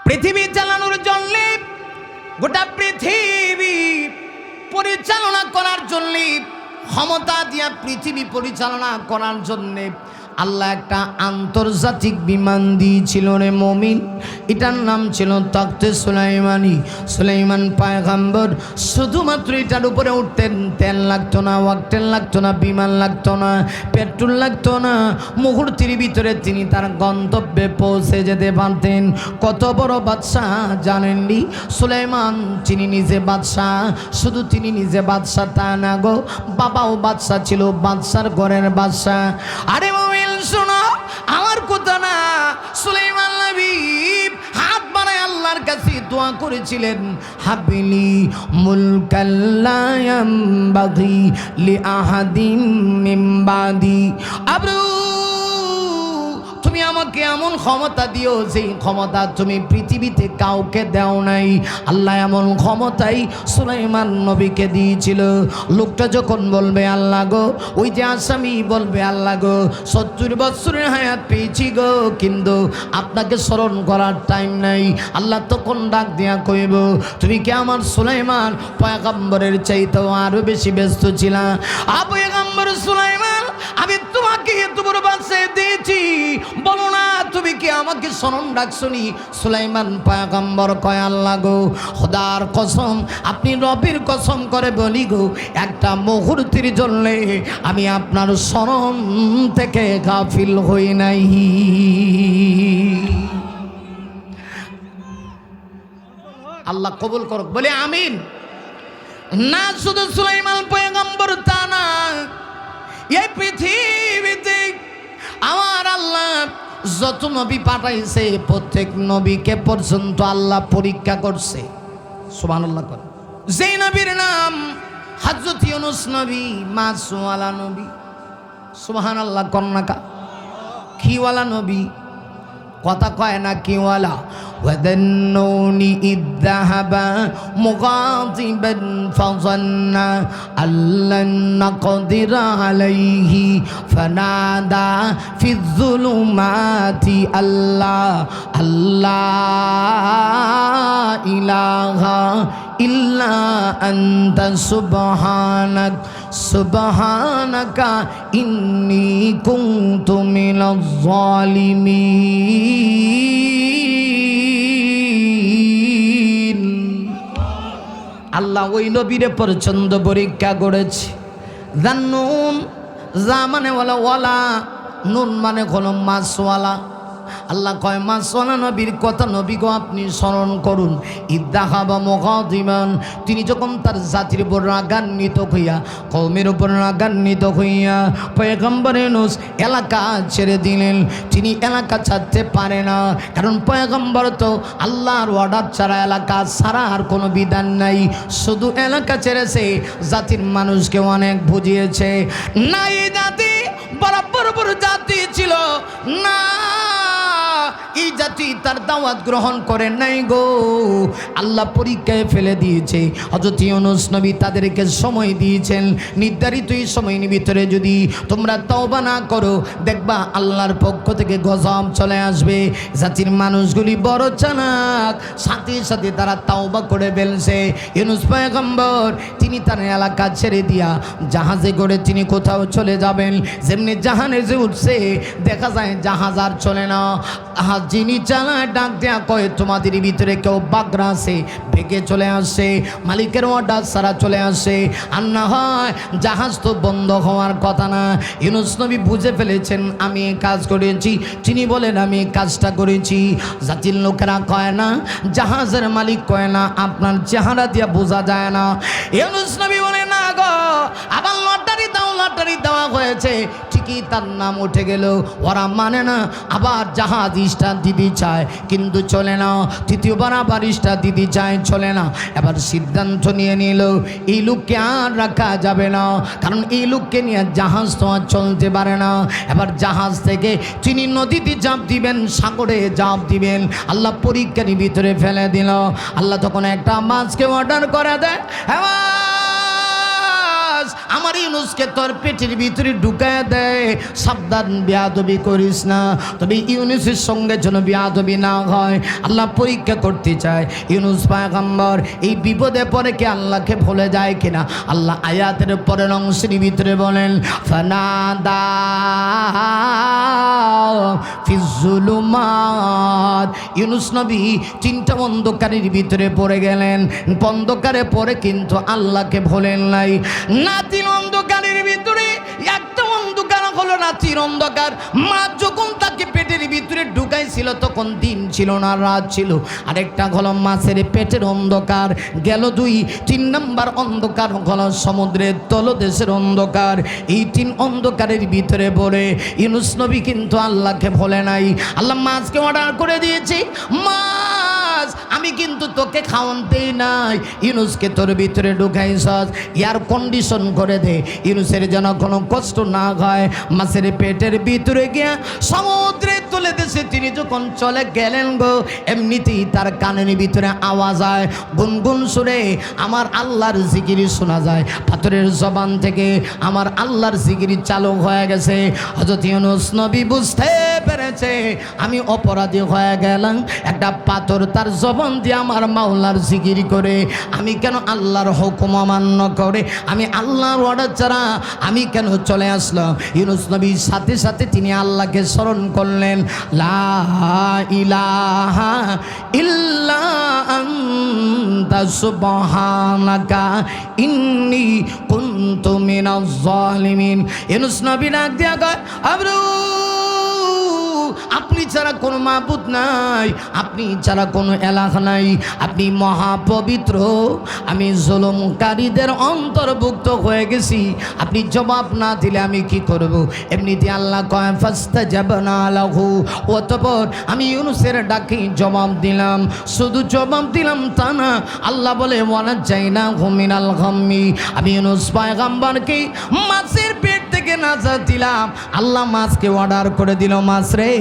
পৃথিবী চালানোর জন্য, গোটা পৃথিবী পরিচালনা করার জন্য, ক্ষমতা দিয়া পৃথিবী পরিচালনা করার জন্য আল্লাহ একটা আন্তর্জাতিক বিমান দিয়েছিল রে মুমিন। এটার নাম ছিল তখতে সুলাইমানি। সুলাইমান পয়গম্বর শুধুমাত্র এটার উপরে উঠতেন, তেল লাগতো না, ওয়াক্টেল লাগতো না, বিমান লাগতো না, পেট্রোল লাগতো না, মুহূর্তের ভিতরে তিনি তার গন্তব্যে পৌঁছে যেতে পারতেন। কত বড় বাদশাহ জানেননি সুলাইমান? তিনি নিজে বাদশাহ। শুধু তিনি নিজে বাদশাহ তা না গো, বাবাও বাদশাহ ছিল, বাদশার ঘরের বাদশাহ। আরে শোনো আমার কথা না, সুলাইমান নবী হাত বাড়ায় আল্লাহর কাছে দোয়া করেছিলেন, হাবিলি মুলকাল্লা ইয়ামবাগি লিআহাদিন মিন বাদি। আবরু, তুমি আমাকে এমন ক্ষমতা দিও যেই ক্ষমতা তুমি পৃথিবীতে কাউকে দাও নাই। আল্লাহ এমন ক্ষমতাই সুলাইমান নবীকে দিয়েছিল। লোকটা যখন বলবে আল্লাহ গো, ওই যে আসামি বলবে আল্লাহ গো 70 বছরের হায়াত পেয়েছি গো, কিন্তু আপনাকে স্মরণ করার টাইম নাই। আল্লাহ তখন ডাক দিয়া কইব, তুমি কি আমার সুলাইমান পয়গম্বরের চাইতেও আরো বেশি ব্যস্ত ছিলা? পয়গম্বর সুলাইমান, আমি তোমাকে এত বড় বাদশাহ দিয়েছি, বলো না তুমি কি আমাকে স্মরণ ডাকছনি? সুলাইমান পয়গম্বর কয়, আল্লাহ গো খোদার কসম, আপনি রবের কসম করে বলি গো, একটা মুহূর্তের জন্য আমি আপনার স্মরণ থেকে গাফিল হই নাই। আল্লাহ কবুল করুক, বলে আমিন। না শুধু সুলাইমান পয়গম্বর তা না, এই পৃথিবীতে আমার আল্লাহ যত নবী পাঠাইছে প্রত্যেক নবীকে পর্যন্ত আল্লাহ পরীক্ষা করছে। সুবহানাল্লাহ করে। যেই নবীর নাম হযরত ইউনূস নবী, মাছওয়ালা নবী। সুবহানাল্লাহ কন্নাকা, খিওয়ালা নবী, কথা কয় না কিওয়ালা। ওয়াদান্নুনি ইযহাবা মুগাদিবান ফাযান্না আল্লান নাকদিরা আলাইহি ফানাদা ফিয-যুলুমাতি আল্লাহ আল্লাহ ইলাহা ইল্লা আনতা সুবহানাক সুবহানাকা ইন্নী কুনতু মিনাজ জালিমিন। আল্লাহ ওই নবীরে পছন্দ পরীক্ষা করেছে। জান্নুন, যা মানে ওয়ালা ওয়ালা, নুন মানে হলো মাছওয়ালা। আল্লাহ কয় মাছওয়ালা নবীর কথা নবী গো আপনি স্মরণ করুন। ইযহাবা মুগাদিবান, তিনি যখন তার জাতির উপর রাগান্বিত হইয়া, কওমের উপর রাগান্বিত হইয়া পয়গম্বর ইউনূস এলাকা ছেড়ে দিলেন। তিনি এলাকা ছাড়তে পারে না, কারণ পয়গম্বর তো আল্লাহর অর্ডার ছাড়া এলাকা ছাড়া আর কোনো বিধান নাই। শুধু এলাকা ছেড়েছে, জাতির মানুষকে অনেক বুঝিয়েছে। না এই জাতি বরাবর বড় জাতি ছিল না, এই জাতি তার দাওয়াত গ্রহণ করে নাই গো। আল্লাহ পরীক্ষায় ফেলে দিয়েছে। হযরত ইউনূস নবী তাদেরকে সময় দিয়েছেন, নির্ধারিত এই সময়ের ভিতরে যদি তোমরা তওবা না করো, দেখবা আল্লাহর পক্ষ থেকে গজব চলে আসবে। জাতির মানুষগুলি বড় চালাক, সাথে সাথে তারা তওবা করে ফেলছে। ইউনূস পয়গম্বর তিনি তার এলাকা ছেড়ে দিয়া জাহাজে করে তিনি কোথাও চলে যাবেন। যেমনি জাহাজে উঠছে, দেখা যায় জাহাজ আর চলে না। যিনি চালায় ডাক দেয়া কয়, তোমাদের ভিতরে কেউ বাগরা আছে, ভেগে চলে আসে, মালিকের অর্ডার ছাড়া চলে আসে। আর না হয় জাহাজ তো বন্ধ হওয়ার কথা না। ইউনূস নবী বুঝে ফেলেছেন আমি এই কাজ করেছি। তিনি বলেন আমি এই কাজটা করেছি। জাতির লোকেরা কয় না, জাহাজের মালিক কয় না, আপনার চেহারা দিয়ে বোঝা যায় না। ইউনূস নবী বলে না গো, আবার লটারি দাও, লটারি দেওয়া হয়েছে, ঠিকই তার নাম উঠে গেল। ওরা মানে না, আবার জাহাজ স্টার্ট দিতে চায় কিন্তু চলে না। তৃতীয়বার আবার স্টার্ট দিতে চায়, চলে না। এবার সিদ্ধান্ত নিয়ে নিল এই লোককে আর রাখা যাবে না, কারণ এই লোককে নিয়ে জাহাজ তো আর চলতে পারে না। এবার জাহাজ থেকে তিনি নদীতে ঝাঁপ দিবেন, সাগরে ঝাঁপ দিবেন। আল্লাহ পরীক্ষার ভিতরে ফেলে দিল। আল্লাহ তখন একটা মাছকে অর্ডার করে দেয়, আমার ইউনুসকে তোর পেটের ভিতরে ঢুকায় দেয়, সাবধান বেয়াদবি করিস না। তবে ইউনুসের সঙ্গে যেন বেয়াদবি না হয়, আল্লাহ পরীক্ষা করতে চায় ইউনুস পয়গম্বর এই বিপদে পড়ে কি আল্লাহকে ভুলে যায় কিনা। আল্লাহ আয়াতের পরের অংশের ভিতরে বলেন ফানাদা ফিজুলুমাত, ইউনুস নবী তিনটা অন্ধকারের ভিতরে পড়ে গেলেন। অন্ধকারে পড়ে কিন্তু আল্লাহকে ভোলেন নাই। নাতির অন্ধকারের ভিতরে একটা অন্ধকার হলো রাতের অন্ধকার। মা যখন তাকে পেটের ভিতরে ঢুকাইছিল তখন দিন ছিল না, রাত ছিল। আরেকটা হলো মাছের পেটের অন্ধকার গেল 2। 3 নাম্বার অন্ধকার হলো সমুদ্রের তলদেশের অন্ধকার। এই 3 অন্ধকারের ভিতরে পড়ে ইউনুস নবী কিন্তু আল্লাহকে ভোলে নাই। আল্লাহ মাছকে অর্ডার করে দিয়েছি, মাছ আমি কিন্তু তোকে খাওয়াতেই নাই, ইউনুসকে তোর ভিতরে ঢুকাইছস, এয়ার কন্ডিশন করে দে, ইউনুসের যেন কোনো কষ্ট না হয়। মাছের পেটের ভিতরে গিয়া সমুদ্রে তুলে দেশে তিনি যখন চলে গেলেন গো, এমনিতেই তার কানের ভিতরে আওয়াজ হয়, গুনগুন সুরে আমার আল্লাহর জিকির শোনা যায়। পাথরের জবান থেকে আমার আল্লাহর জিকির চালু হয়ে গেছে। হযরত ইউনুস নবী বুঝতে পেরেছে আমি অপরাধী হয়ে গেলাম। একটা পাথর তার জবান দিয়ে আমার মাওলার জিকির করে, আমি কেন আল্লাহর হুকুম অমান্য করে, আমি আল্লাহর অর্ডার ছাড়া আমি কেন চলে আসলাম। ইউনুস নবীর সাথে সাথে তিনি আল্লাহকে স্মরণ করলেন, লা ইলাহা ইল্লা আনতা সুবহানাকা ইন্নী কুনতু মিনাজ জালিমিন। ইউনুস নবী ডাক দিয়া কয়, আব্রু আপনি ছাড়া কোনো মাবুদ নাই, আপনি ছাড়া কোনো এলাকা নাই, আপনি মহাপবিত্র, আমি জুলুমকারীদের অন্তর্ভুক্ত হয়ে গেছি, আপনি জবাব না দিলে আমি কি করব। এমনিতে আল্লাহ কয় ফাস্তাজাবনা লাহু, অতঃপর আমি ইউনুসের ডাকে জবাব দিলাম। শুধু জবাব দিলাম তা না, আল্লাহ বলে ওয়ানাজাইনাহু মিনাল গাম্মি, আমি ইউনুস পয়গম্বরকে মাছের পেট থেকে নাজাত দিলাম। আল্লাহ মাছকে অর্ডার করে দিল, মাছ রে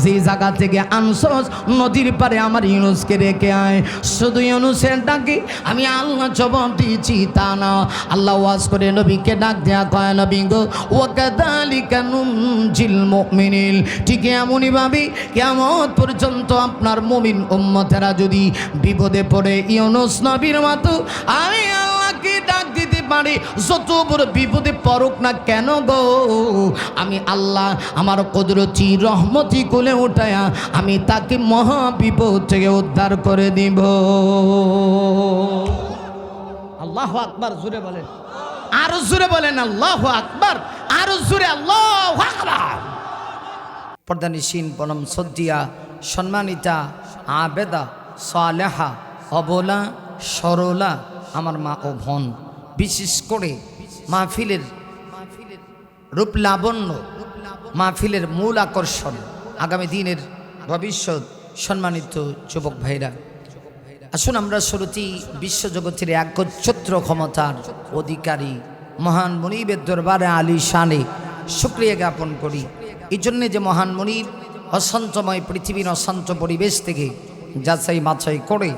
যে জায়গা থেকে আনছস নদীর পারে আমার ইউনুসকে রেখে আয়। শুধু ইউনুসের ডাকে আমি আল্লাহ জবাব দিয়েছি তা না, আল্লাহ ওয়াজ করে নবীকে ডাক দেয়া কয়, নবী গো ওয়াকাযালিকা নুনজিল মুমিনিন, ঠিক এমনই ভাবে কিয়ামত পর্যন্ত আপনার মুমিন উম্মতেরা যদি বিপদে পড়ে ইউনুস নবীর মতো আমি আল্লাহকে ডাক দিতে পারি, যত বড় বিপদে পড়ুক না কেন গো, আমি আল্লাহ আমার কুদরতি রহমতি কোলে উঠায়া আমি তাকে মহা বিপদ থেকে উদ্ধার করে দিব। আল্লাহু আকবার, জোরে বলেন, আরো জোরে বলেন আল্লাহু আকবার, আরো জোরে আল্লাহু আকবার। পর্দানিসীন পরম শ্রদ্ধা সম্মানিতা আবেদা সালেহা অবলা সরলা আমার মা ও বোন, বিশেষ করে মাহফিলের রূপ লাবণ্য, মাহফিলের মূল আকর্ষণ, আগামী দিনের ভবিষ্যৎ সম্মানিত যুবক ভাইরা, আসুন আমরা শুরুতেই বিশ্বজগতের একচ্ছত্র ক্ষমতার অধিকারী মহান মনিবের দরবারে আলী শানে শুকরিয়া জ্ঞাপন করি। এই জন্যে যে মহান মনিব অশান্তময় পৃথিবীর অশান্ত পরিবেশ থেকে যাচাই বাছাই করে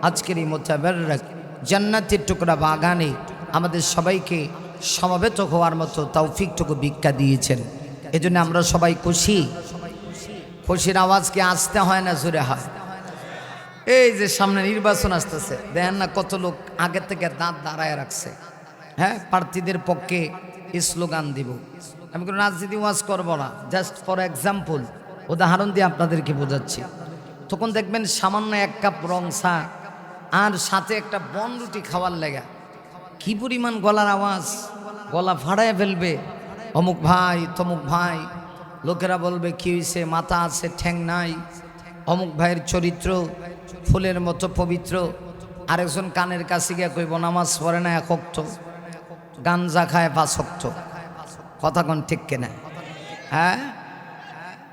আজকের এই মোতাবেরক জান্নাতের টুকরা বাগানে আমাদের সবাইকে সমবেত হওয়ার মতো তৌফিকটুকু ভিক্ষা দিয়েছেন। এজন্য আমরা সবাই খুশি। খুশির আওয়াজ কি আসতে হয় না জোরে হয়? এই যে সামনে নির্বাচন আসতেছে, দেখেন না কত লোক আগে থেকে দাঁত দাঁড়ায় রাখছে, হ্যাঁ প্রার্থীদের পক্ষে স্লোগান দিব। আমি কোনো রাজনীতি ওয়াজ করবো না, জাস্ট ফর এক্সাম্পল, উদাহরণ দিয়ে আপনাদেরকে বোঝাচ্ছি। তখন দেখবেন সামান্য 1 কাপ রং চা আর সাথে একটা বন রুটি খাওয়ার লেগা কি পরিমাণ গলার আওয়াজ, গলা ফাড়ায় ফেলবে, অমুক ভাই তমুক ভাই, লোকেরা বলবে কি হয়েছে, মাথা আছে ঠ্যাং নাই, অমুক ভাইয়ের চরিত্র ফুলের মতো পবিত্র। আরেকজন কানের কাছে গিয়ে কইব নামাজ পড়ে না 1 ওয়াক্ত, গাঞ্জা খায় 5 ওয়াক্ত, কথা কোন ঠিক কেনা? হ্যাঁ,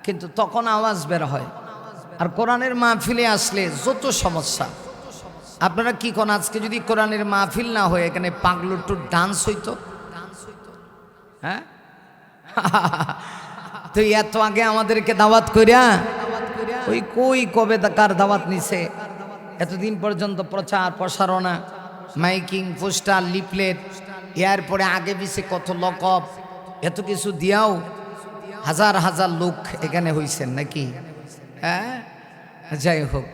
কিন্তু তখন আওয়াজ বের হয়। আর কোরআনের মাহফিলে আসলে যত সমস্যা, আপনারা কি কোন আজকে যদি কোরআনের মাহফিল না হয় এখানে পাগলুটুর ডান্স হইতো, হ্যাঁ তো এত আগে আমাদেরকে দাওয়াত কইরা ওই কই কবে কার দাওয়াত নিছে, এতদিন পর্যন্ত প্রচার প্রসারণা, মাইকিং, পোস্টার, লিফলেট এরপরে আগে পিছে কত লকব এত কিছু দিয়াও হাজার হাজার লোক এখানে হইছেন নাকি? হ্যাঁ, যাই হোক,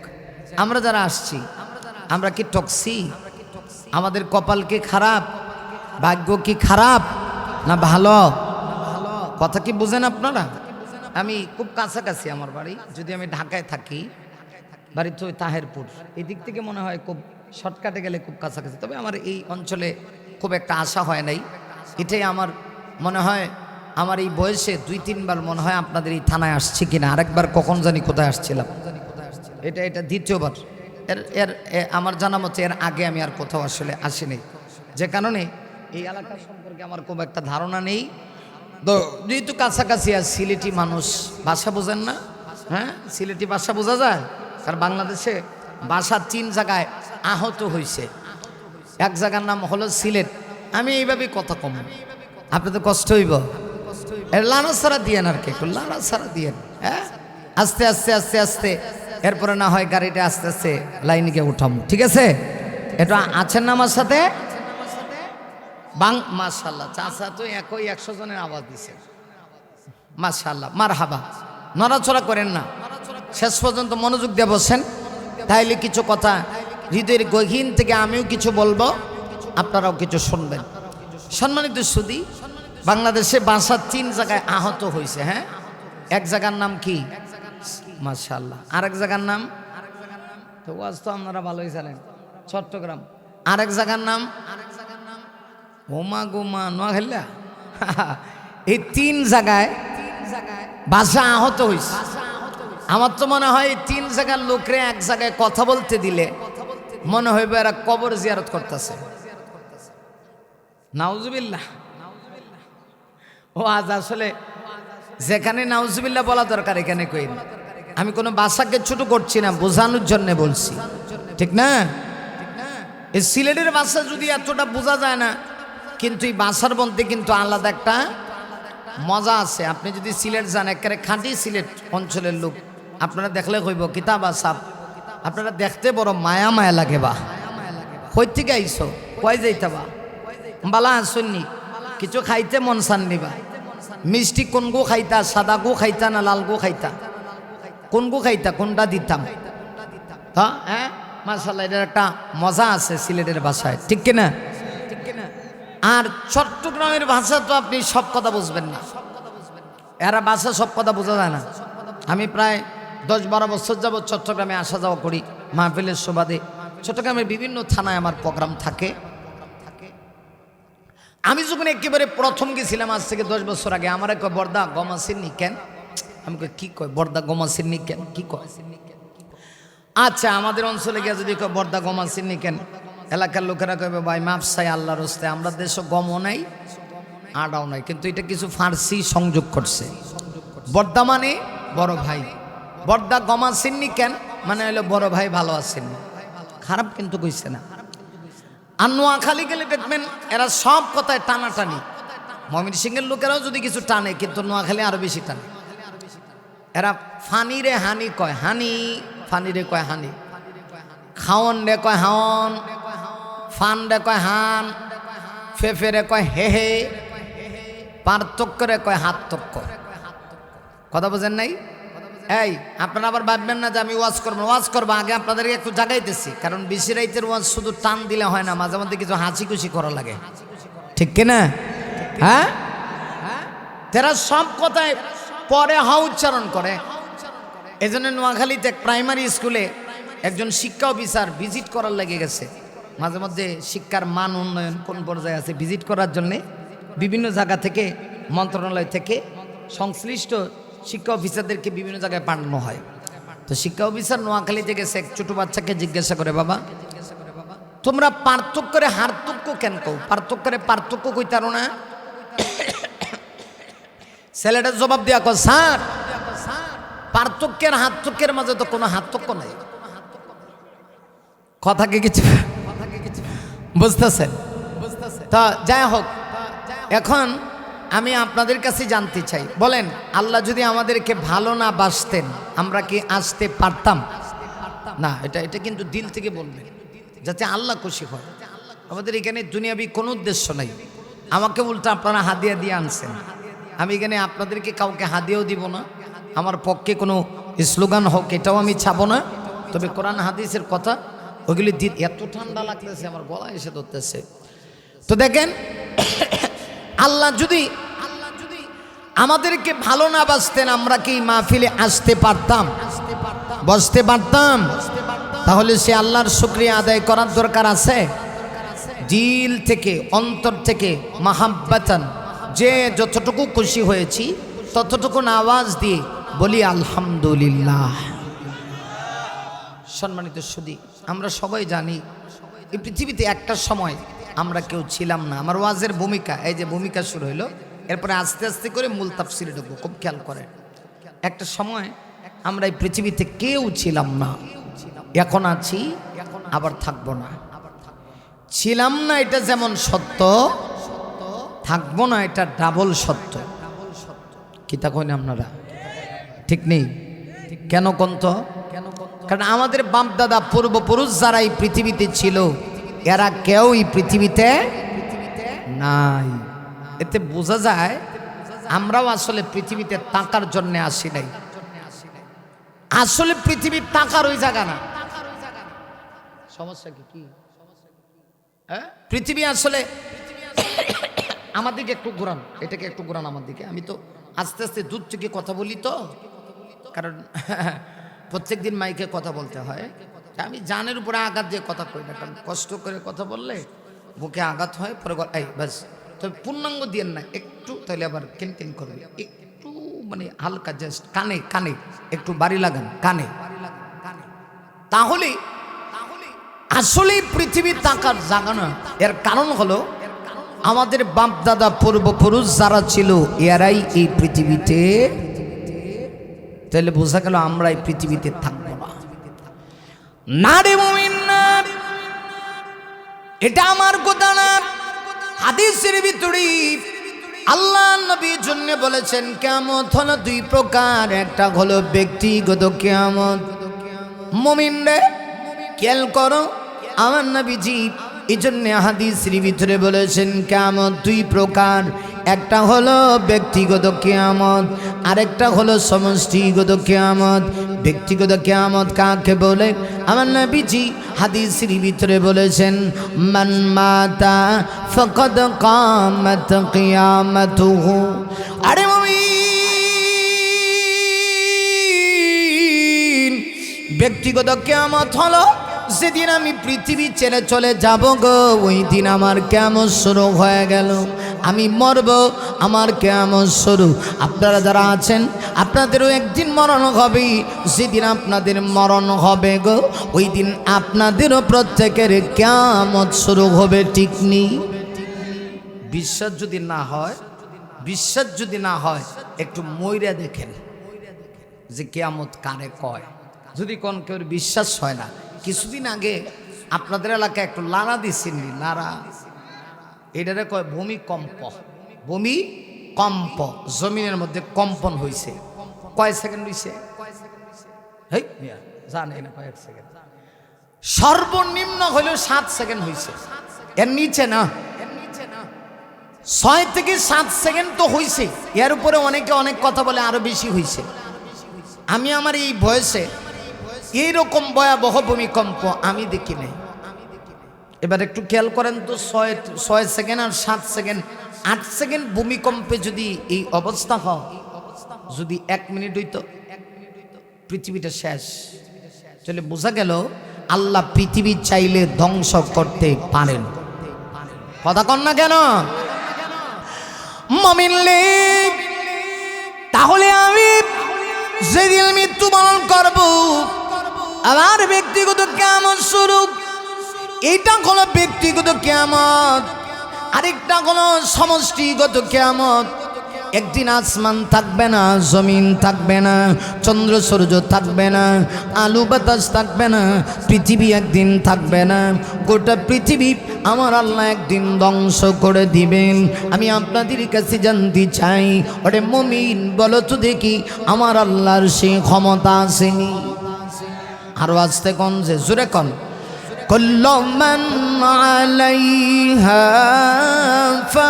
আমরা যারা আসছি আমরা কি টক্সি? আমাদের কপাল কি খারাপ? ভাগ্য কি খারাপ না ভালো? কথা কি বুঝেন আপনারা? আমি খুব কাছাকাছি আমার বাড়ি, যদি আমি ঢাকায় থাকি, বাড়ি তো তাহেরপুর, এই দিক থেকে মনে হয় খুব শর্টকাটে গেলে খুব কাছাকাছি। তবে আমার এই অঞ্চলে খুব একটা আশা হয় নাই। এটাই আমার মনে হয়, আমার এই বয়সে 2-3 বার মনে হয় আপনাদের এই থানায় আসছি কিনা, আরেকবার কখন জানি কোথায় আসছিলাম, এটা দ্বিতীয়বার। এর আমার জানা মতে এর আগে আমি আর কোথাও আসলে আসিনি, যে কারণে এই এলাকা সম্পর্কে আমার খুব একটা ধারণা নেই। তো যেহেতু কাছাকাছি আর সিলেটি মানুষ, ভাষা বোঝেন না? হ্যাঁ, সিলেটি ভাষা বোঝা যায়। আর বাংলাদেশে ভাষা 3 জায়গায় আহত হয়েছে। এক জায়গার নাম হলো সিলেট। আমি এইভাবেই কথা কম, আপনাদের কষ্ট হইব, লানা ছাড়া দিয়েন আর কি, একটু লানা ছাড়া দিয়েন। হ্যাঁ, আস্তে আস্তে আস্তে আস্তে, এরপরে না হয় গাড়িটা আস্তে আস্তে লাইনে গিয়ে উঠাম, ঠিক আছে? এটা আছেন না আমার সাথে? মাশাআল্লাহ, চাচা তো একই 100 জনের আওয়াজ দিছে। মাশাআল্লাহ, মারহাবা। নড়াচড়া করেন না, শেষ পর্যন্ত মনোযোগ দিয়ে বসেন, তাইলে কিছু কথা হৃদয়ের গহীন থেকে আমিও কিছু বলবো, আপনারাও কিছু শুনবেন। সম্মানিত সুধী, বাংলাদেশে ভাষা 3 জায়গায় আহত হয়েছে। হ্যাঁ, এক জায়গার নাম কি? মাশাআল্লাহ। আরেক জায়গার নাম তো ওয়াজ তো আপনারা ভালোই জানেন, চট্টগ্রাম। আরেক জায়গার নাম ওমা গোমা নোয়াখালী। এই 3 জায়গায় ভাষা আহত হয়েছে। আমার তো মনে হয় এই 3 জায়গার লোকরে এক জায়গায় কথা বলতে দিলে মনে হইবে এরা কবর জিয়ারত করতেছে। নাউজুবিল্লাহ। ও আজ আসলে যেখানে নাউজুবিল্লাহ বলা দরকার এখানে কই না। আমি কোনো ভাষাকে ছোট করছি না, বোঝানোর জন্য বলছি, ঠিক না? এই সিলেটের ভাষা যদি এতটা বোঝা যায় না, কিন্তু এই ভাষার মধ্যে কিন্তু আলাদা একটা মজা আছে। আপনি যদি সিলেট যান, একেবারে খাঁটি সিলেট অঞ্চলের লোক, আপনারা দেখলে কইব কিতাব আসাব, আপনারা দেখতে বড় মায়া মায়া লাগে। বা কই থেকে আইসো, কয় যাইতা বা বালা আসুননি, কিছু খাইতে মন চাননি বা? মিষ্টি কোন গো খাইতা, সাদা গো খাইতা না লাল গো খাইতা? কোন গো খাইতা, কোনটা দিতাম? হ্যাঁ, মাশাআল্লাহ, এটার একটা মজা আছে সিলেটের ভাষায়, ঠিক কিনা? আর চট্টগ্রামের ভাষা তো আপনি সব কথা বুঝবেন না, এরা ভাষা সব কথা বোঝা যায় না। আমি প্রায় 10-12 বছর যাবৎ চট্টগ্রামে আসা যাওয়া করি মাহফিলের সুবাদে। চট্টগ্রামের বিভিন্ন থানায় আমার প্রোগ্রাম থাকে। আমি যখন একেবারে প্রথম গেছিলাম আজ থেকে 10 বছর আগে, আমার কয় বর্দা গমাসির নি কেন? আমি কই কি কয় বর্দা গমাসির নি কেন, কি কয়? আচ্ছা, আমাদের অঞ্চলে গিয়ে যদি কয় বর্দা গমাসির নি কেন, এলাকার লোকেরা কইবে ভাই মাপসাই আল্লাহর রাস্তায়, আমরা দেশে গমও নাই আডাও নাই, কিন্তু এটা কিছু ফার্সি সংযোগ করছে। বর্দা মানে বড় ভাই, বর্দা গমাসিননি কেন মানে হলো বড় ভাই ভালো আছেন, খারাপ কিন্তু কইছে না। আর নোয়াখালী গেলে দেখবেন এরা সব কথায় টানাটানি। ময়মনসিংহের লোকেরাও যদি কিছু টানে, কিন্তু নোয়াখালী আরো বেশি টানে। এরা ফানি রে হানি কয়, হানি ফানি রে কয় হানি, খাওয়ন রে কয় হাওন, ফান রে কয় হান, ফেফে রে কয় হে হে, পার্থক্য রে কয় হাতক্য। কথা বোঝেন নাই? এই আপনারা আবার ভাববেন না যে আমি ওয়াজ করবো। ওয়াজ করবো আগে আপনাদেরকে একটু জাগাইতেছি, কারণ বেশি রাইতের ওয়াজ শুধু টান দিলে হয় না, মাঝে মধ্যে কিছু হাসি খুশি করা লাগে, ঠিক কিনা? হ্যাঁ, তারা সব কথায় পরে হা উচ্চারণ করে। এই জন্য নোয়াখালীতে প্রাইমারি স্কুলে একজন শিক্ষা অফিসার ভিজিট করার লেগে গেছে। মাঝে মধ্যে শিক্ষার মান উন্নয়ন কোন পর্যায়ে আছে ভিজিট করার জন্যে বিভিন্ন জায়গা থেকে, মন্ত্রণালয় থেকে সংশ্লিষ্ট শিক্ষা অফিসারদেরকে বিভিন্ন জায়গায় পাঠানো হয়। তো শিক্ষা অফিসার নোয়াখালীতে গেছে, এক ছোট বাচ্চাকে জিজ্ঞাসা করে, বাবা তোমরা পার্থক্যরে হার্থক্য কেন কও? পার্থক্যরে পার্থক্য কইতারো না? ছেলেটার জবাব দেওয়া কয়, স্যার পার্থক্যের হার্থক্যের মাঝে তো কোনো হার্থক্য নাই। কথাকে কিছু বুঝতেছেন? তা যাই হোক, এখন আমি আপনাদের কাছে জানতে চাই, বলেন আল্লাহ যদি আমাদেরকে ভালো না বাসতেন আমরা কি আসতে পারতাম না? এটা কিন্তু দিল থেকে বলবেন, যাতে আল্লাহ খুশি হয়। আমাদের এখানে দুনিয়াবি কোনো উদ্দেশ্য নাই। আমাকে উল্টা আপনারা হাদিয়া দিয়ে আনছেন। আমি এখানে আপনাদেরকে কাউকে হাদিয়াও দিব না, আমার পক্ষে কোনো স্লোগান হোক এটাও আমি চাবো না। তবে কোরআন হাদিসের কথা ওগুলি এত ঠান্ডা লাগতেছে, আমার গলা এসে ধরতেছে। তো দেখেন, আল্লাহ যদি আমাদেরকে ভালো না বাসতেন, আমরা কি মাহফিলে আসতে পারতাম, বসতে পারতাম? তাহলে সে আল্লাহর শুকরিয়া আদায় করার দরকার আছে। দিল থেকে, অন্তর থেকে মাহাব্বাতান যে যতটুকু খুশি হয়েছি ততটুকু আওয়াজ দিয়ে বলি আলহামদুলিল্লাহ। সম্মানিত সুধী, আমরা সবাই জানি এই পৃথিবীতে একটা সময় আমরা কেউ ছিলাম না। আমার ওয়াজের ভূমিকা, এই যে ভূমিকা শুরু হলো, এরপরে আস্তে আস্তে করে মূল তাফসিরে ঢুকবো। খুব খেয়াল করেন, একটা সময় আমরা এই পৃথিবীতে কেউ ছিলাম না, এখন আছি, আবার থাকবো না। ছিলাম না এটা যেমন সত্য, থাকবো না এটা ডাবল সত্য। কি তা কইন আপনারা? ঠিক নেই কেন কন্ত? কারণ আমাদের বাপ দাদা পূর্বপুরুষ যারা এই পৃথিবীতে ছিল, এরা কেউ এই পৃথিবীতে নাই। এতে বোঝা যায় আমরাও আসলে পৃথিবীতে থাকার জন্য আসি নাই। আসলে পৃথিবী থাকার ওই জায়গা না। সমস্যা কি? পৃথিবী আসলে আমার দিকে একটু ঘুরান, এটাকে একটু ঘুরান আমার দিকে। আমি তো আস্তে আস্তে দূর থেকে কথা বলি, তো কারণ প্রত্যেক দিন মাইকে কথা বলতে হয়। আমি জানের উপরে আঘাত দিয়ে কথা কই না, কারণ কষ্ট করে কথা বললে বুকে আঘাত হয়, পরে এই ব্যাস। তবে পূর্ণাঙ্গ দিয়েন না একটু, তাহলে আবার কেন করবে। একটু মানে হালকা জাস্ট কানে কানে একটু বাড়ি লাগান, কানে। তাহলে আসলে পৃথিবী থাকার জায়গা না। এর কারণ হলো আমাদের বাপ দাদা পূর্বপুরুষ যারা ছিল, এরাই এই পৃথিবীতে। তাহলে বোঝা গেল আমরা এই পৃথিবীতে থাকবো না। না রে মুমিন না, এটা আমার কথা না। হাদিসের ভিতরে আল্লাহ নবীর জন্য বলেছেন কিয়ামত হলো দুই প্রকার, একটা হলো ব্যক্তিগত কিয়ামত। মুমিন রে খেয়াল করো, আমার নবীজি এই জন্য হাদিসের ভিতরে বলেছেন কিয়ামত দুই প্রকার, একটা হলো ব্যক্তিগত কিয়ামত, আরেকটা হলো সমষ্টিগত কিয়ামত। ব্যক্তিগত কিয়ামত কাকে বলে? আমার নবীজি হাদিসের ভিতরে বলেছেন মান মাতা ফাকাদ কামাত কিয়ামাতুহু। আরে মুমিন, ব্যক্তিগত কিয়ামত হলো যেদিন আমি পৃথিবী ছেড়ে চলে যাব গো, ওই দিন আমার কিয়ামত শুরু হয়ে গেল। আমি মরব, আমার কিয়ামত শুরু। আপনারা যারা আছেন আপনাদেরও একদিন মরণ হবে। যেদিন আপনাদের মরণ হবে গো, ওই দিন আপনাদেরও প্রত্যেকের কিয়ামত শুরু হবে। ঠিক নেই? বিশ্বাস যদি না হয় একটু মইরা দেখেন যে কিয়ামত কারে কয়। যদি কোন কেউ বিশ্বাস হয় না, কিছুদিন আগে আপনাদের এলাকায় একটু লাড়া দিচ্ছেন, লাড়া এটারে কয় ভূমিকম্প। ভূমিকম্প, জমিনের মধ্যে কম্পন হয়েছে। কয় সেকেন্ড হয়েছে? জানে না, কয়েক সেকেন্ড। সর্বনিম্ন হলো 7 সেকেন্ড হয়েছে, এর নিচে না। 6 থেকে 7 সেকেন্ড তো হয়েছে, এর উপরে অনেকে অনেক কথা বলে আরো বেশি হয়েছে। আমি আমার এই বয়সে এইরকম ভয়াবহ ভূমিকম্প আমি দেখি নাই। এবার একটু খেয়াল করেন তো, 6 সেকেন্ড আর 7 সেকেন্ড, 8 সেকেন্ড ভূমিকম্পে যদি এই অবস্থা হয়, যদি 1 মিনিট হইতো পৃথিবীটা শেষ। তাহলে বোঝা গেল আল্লাহ পৃথিবী চাইলে ধ্বংস করতে পারেন। কথা কন না কেন? মুমিন রে, তাহলে আমি যেদিন মৃত্যুবরণ করব, আমার ব্যক্তিগত কিয়ামত শুরু। এইটা হলো ব্যক্তিগত কিয়ামত, আরেকটা হলো সমষ্টিগত কিয়ামত। একদিন আসমান থাকবে না, জমিন থাকবে না, চন্দ্র সূর্য থাকবে না, আলু বাতাস থাকবে না, পৃথিবী একদিন থাকবে না। গোটা পৃথিবী আমার আল্লাহ একদিন ধ্বংস করে দিবেন। আমি আপনাদের কাছে জানতে চাই, ওরে মুমিন বলো তো দেখি, আমার আল্লাহর সেই ক্ষমতা আসেনি? আরো আসতে কোন যে জোরে কোন কুল্লু মান আলাইহা ফান।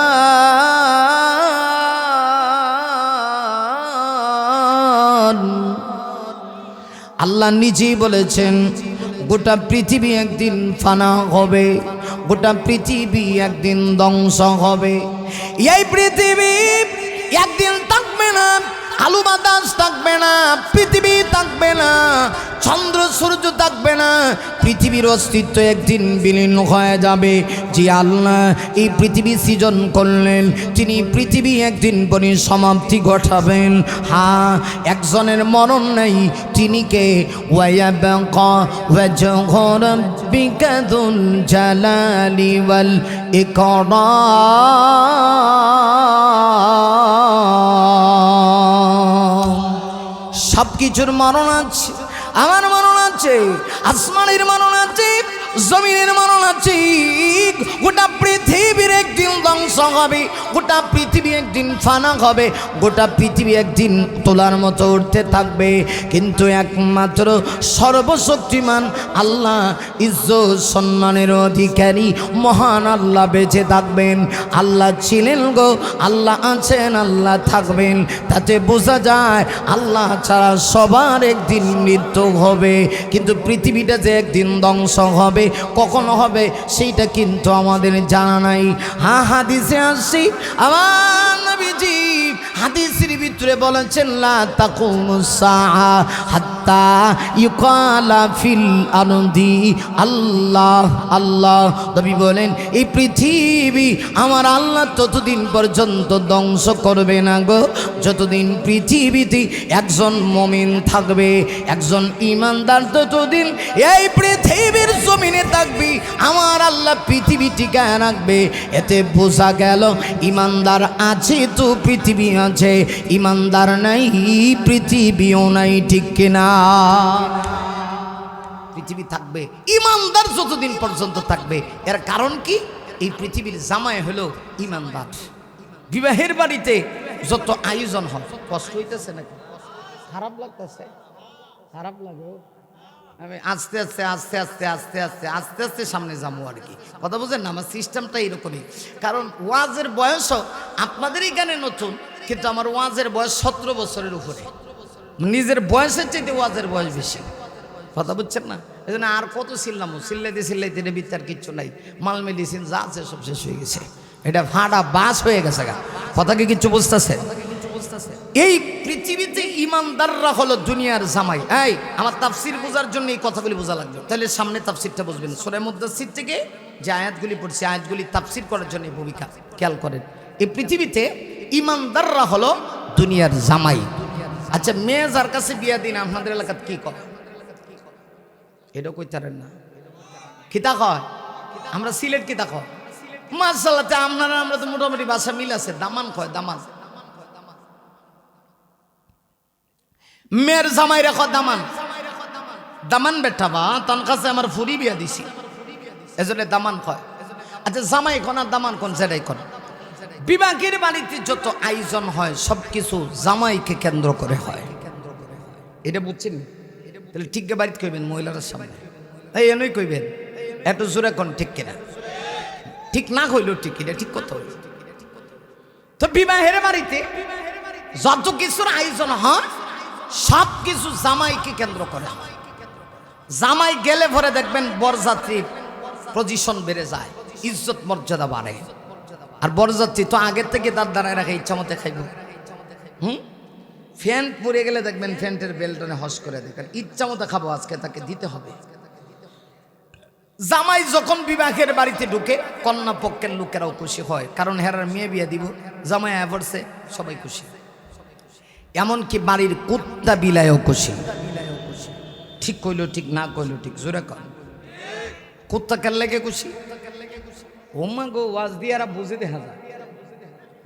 আল্লাহ নিজেই বলেছেন গোটা পৃথিবী একদিন ফানা হবে, গোটা পৃথিবী একদিন ধ্বংস হবে। এই পৃথিবী একদিন থাকবে না, আলু বাতাস থাকবে না, পৃথিবী থাকবে না, চন্দ্র সূর্য থাকবে না, পৃথিবীর অস্তিত্ব একদিন বিলীন হয়ে যাবে। যে আল্লাহ এই পৃথিবী সৃজন করলেন তিনি পৃথিবী একদিন পরিসমাপ্তি ঘটাবেন। হ্যাঁ, একজনের মরণ নেই, তিনি কে? ওয়ায়াবকা ওয়াজহু রাব্বিকা যুল জালালি ওয়াল ইকরাম। সব কিছুর মরণ আছে, আমার মরণ আছে, আসমানের মরণ আছে, জমিনের মরণ আছে। গোটা পৃথিবীর একদিন ধ্বংস হবে, গোটা পৃথিবী একদিন ফানা হবে, গোটা পৃথিবী একদিন তোলার মতো উঠতে থাকবে। কিন্তু একমাত্র সর্বশক্তিমান আল্লাহ, ইজ্জত সম্মানের অধিকারী মহান আল্লাহ বেঁচে থাকবেন। আল্লাহ ছিলেন গো, আল্লাহ আছেন, আল্লাহ থাকবেন। তাতে বোঝা যায় আল্লাহ ছাড়া সবার একদিন মৃত্যু হবে, কিন্তু পৃথিবীটা যে একদিন ধ্বংস হবে, কখন হবে সেইটা কিন্তু আমাদের জানা নাই। হ্যাঁ, হাদিসে আসছি আমার নবীজি হাদিসের ভিতরে বলেছেন লা তাকুমুস সাআ হাত্তা ইউকালা ফিল আরদি আল্লাহ আল্লাহ। নবী বলেন এই পৃথিবী আমার আল্লাহ ততদিন পর্যন্ত ধ্বংস করবে না গো, যতদিন পৃথিবীতে একজন মুমিন থাকবে, একজন ঈমানদার ততদিন এই পৃথিবীর জমিনে থাকবে। আমার আল্লাহ পৃথিবী টিকায় রাখবে। এতে বোঝা গেল ঈমানদার আছে তো পৃথিবী আছে, ঈমানদার নাই পৃথিবীও নাই, ঠিক কিনা? পৃথিবী থাকবে, ঈমানদার যতদিন পর্যন্ত থাকবে। এর কারণ কি? এই পৃথিবীর জামাই হলো ঈমানদার। বিবাহের বাড়িতে যত আয়োজন হয়, কষ্ট হইতেছে নাকি? খারাপ লাগতেছে? খারাপ লাগে? আমি আস্তে আস্তে আস্তে আস্তে আস্তে আস্তে আস্তে আস্তে সামনে যাবো আর কি, কথা বুঝেন না? আমার সিস্টেমটা এরকমই। কারণ ওয়াজের বয়সও আপনাদের এখানে নতুন, কিন্তু আমার ওয়াজের বয়স 17 বছরের উপরে। নিজের বয়সের চাইতে ওয়াজের বয়স বেশি, কথা বুঝছেন না? এই জন্য আর কত চিল্লামো, চিল্লাইতে বিত্তার কিচ্ছু নাই। মাল মেডিসিন যা আছে সব শেষ হয়ে গেছে, এটা ফাটা বাস হয়ে গেছে গা। কথা কি কিচ্ছু বুঝতেছে? এই পৃথিবীতে ঈমানদাররা হলো দুনিয়ার জামাই। এই আমার তাফসির বোঝার জন্য এই কথাগুলি বোঝা লাগবে, তাহলে সামনে তাফসিরটা বুঝবেন। সূরা মুদ্দাসসির থেকে যে আয়াতগুলি পড়ছে, আয়াতগুলি তাফসির করার জন্য ভূমিকা খেয়াল করেন। এই পৃথিবীতে ঈমানদাররা হলো দুনিয়ার জামাই। আচ্ছা, মেয়ে যার কাছে বিয়া দিন আপনাদের এলাকাত কি কয়? এটা কইতারেন না? কিতা কয়? আমরা সিলেট কিতা কয়? মাশাআল্লাহ, আপনারা আমরা তো মোটামুটি ভাষা মিল আছে। দামান কয়, দামান। মেয়ের জামাই রেখো দামান, দামান বেটা বা তার কাছে আমার ফুরি বিয়া দিছি, এজন্য দামান কয়। আচ্ছা, জামাই কোন আর দামান কোন? সেটাই কোন। বিবাহের বাড়িতে যত আয়োজন হয় সবকিছু জামাইকে কেন্দ্র করে হয়, এটা বুঝছেন? তাহলে ঠিক বাড়িতে কইবেন মহিলার সামনে, এই এনেই কইবেন, এত জোরে কোন ঠিক কিনা? ঠিক না কইলেও ঠিক, এটা ঠিক কথা হইল। তো বিবাহের বাড়িতে যত কিছুর আয়োজন হয় সব কিছু জামাইকে কেন্দ্র করে। জামাই গেলে পরে দেখবেন বরযাত্রীর পজিশন বেড়ে যায়, ইজ্জত মর্যাদা বাড়ে। আর বরযাত্রী তো আগের থেকে তার দাঁড়ায় রাখে, ইচ্ছা মতে খাইব। ফ্যান পরে গেলে দেখবেন ফ্যান্টের বেল্টনে হস করে দেখবেন, ইচ্ছা মতো খাবো, আজকে তাকে দিতে হবে। জামাই যখন বিবাহের বাড়িতে ঢুকে কন্যা পক্ষের লোকেরাও খুশি হয়, কারণ হেরার মেয়ে বিয়ে দিব, জামাই পড়ছে, সবাই খুশি। এমনকি বাড়ির কুত্তা বিলায়ও খুশি। ঠিক কইলো ঠিক, না কইলো ঠিক, জোরে কর। কুত্তা কেন লেগে খুশি? ওমা গো, ওয়াজ দিয়ে আর বুঝে দেখা যায়,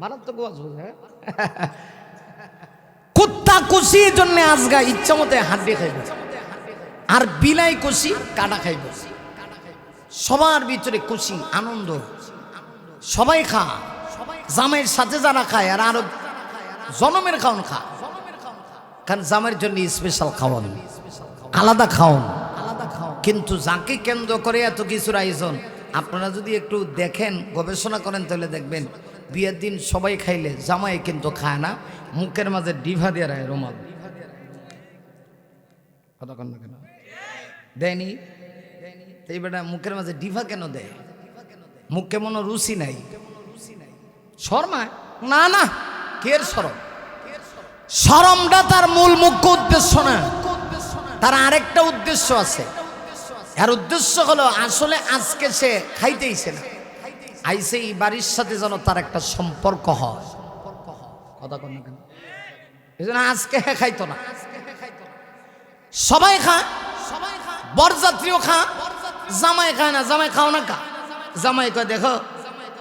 মারাত্মক ওয়াজ বুঝে। কুত্তা খুশি জন্য আজগা ইচ্ছা মতে হাড্ডি খাইব, আর বিলাই খুশি কাটা খাইব। সবার ভিতরে খুশি, আনন্দ, সবাই খা। জামাইয়ের সাথে যারা খায় আর আরো জনমের খাওয়ান খা, কারণ জামাইয়ের জন্য স্পেশাল খাওয়ান, আলাদা খাওয়ান। কিন্তু যাকে কেন্দ্র করে এত কিছুর আয়োজন, আপনারা যদি একটু দেখেন, গবেষণা করেন, তাহলে দেখবেন বিয়ের দিন সবাই খাইলে জামাই কিন্তু খায় না, মুখের মাঝে ডিভা দিয়ে রায় রুমাল। কথা কন না কেন দেয়নি? এই বেটা মুখের মাঝে ডিভা কেন দেয়? মুখে মনে রুচি নাই, শর্মায় না? না, কের শরম? শরমটা তার মূল মুখ্য উদ্দেশ্য না, তার আরেকটা উদ্দেশ্য আছে। আর উদ্দেশ্য হলো আসলে আজকে সে খাইতেইছে না, আইসে এই বাড়ির সাথে যেন তার একটা সম্পর্ক হয়। কথা কন না কেন? এই জন্য আজকে খাইতো না। সবাই খা, বরযাত্রীও খা, জামাই খায় না। জামাই খাও না কা? জামাই কয় দেখো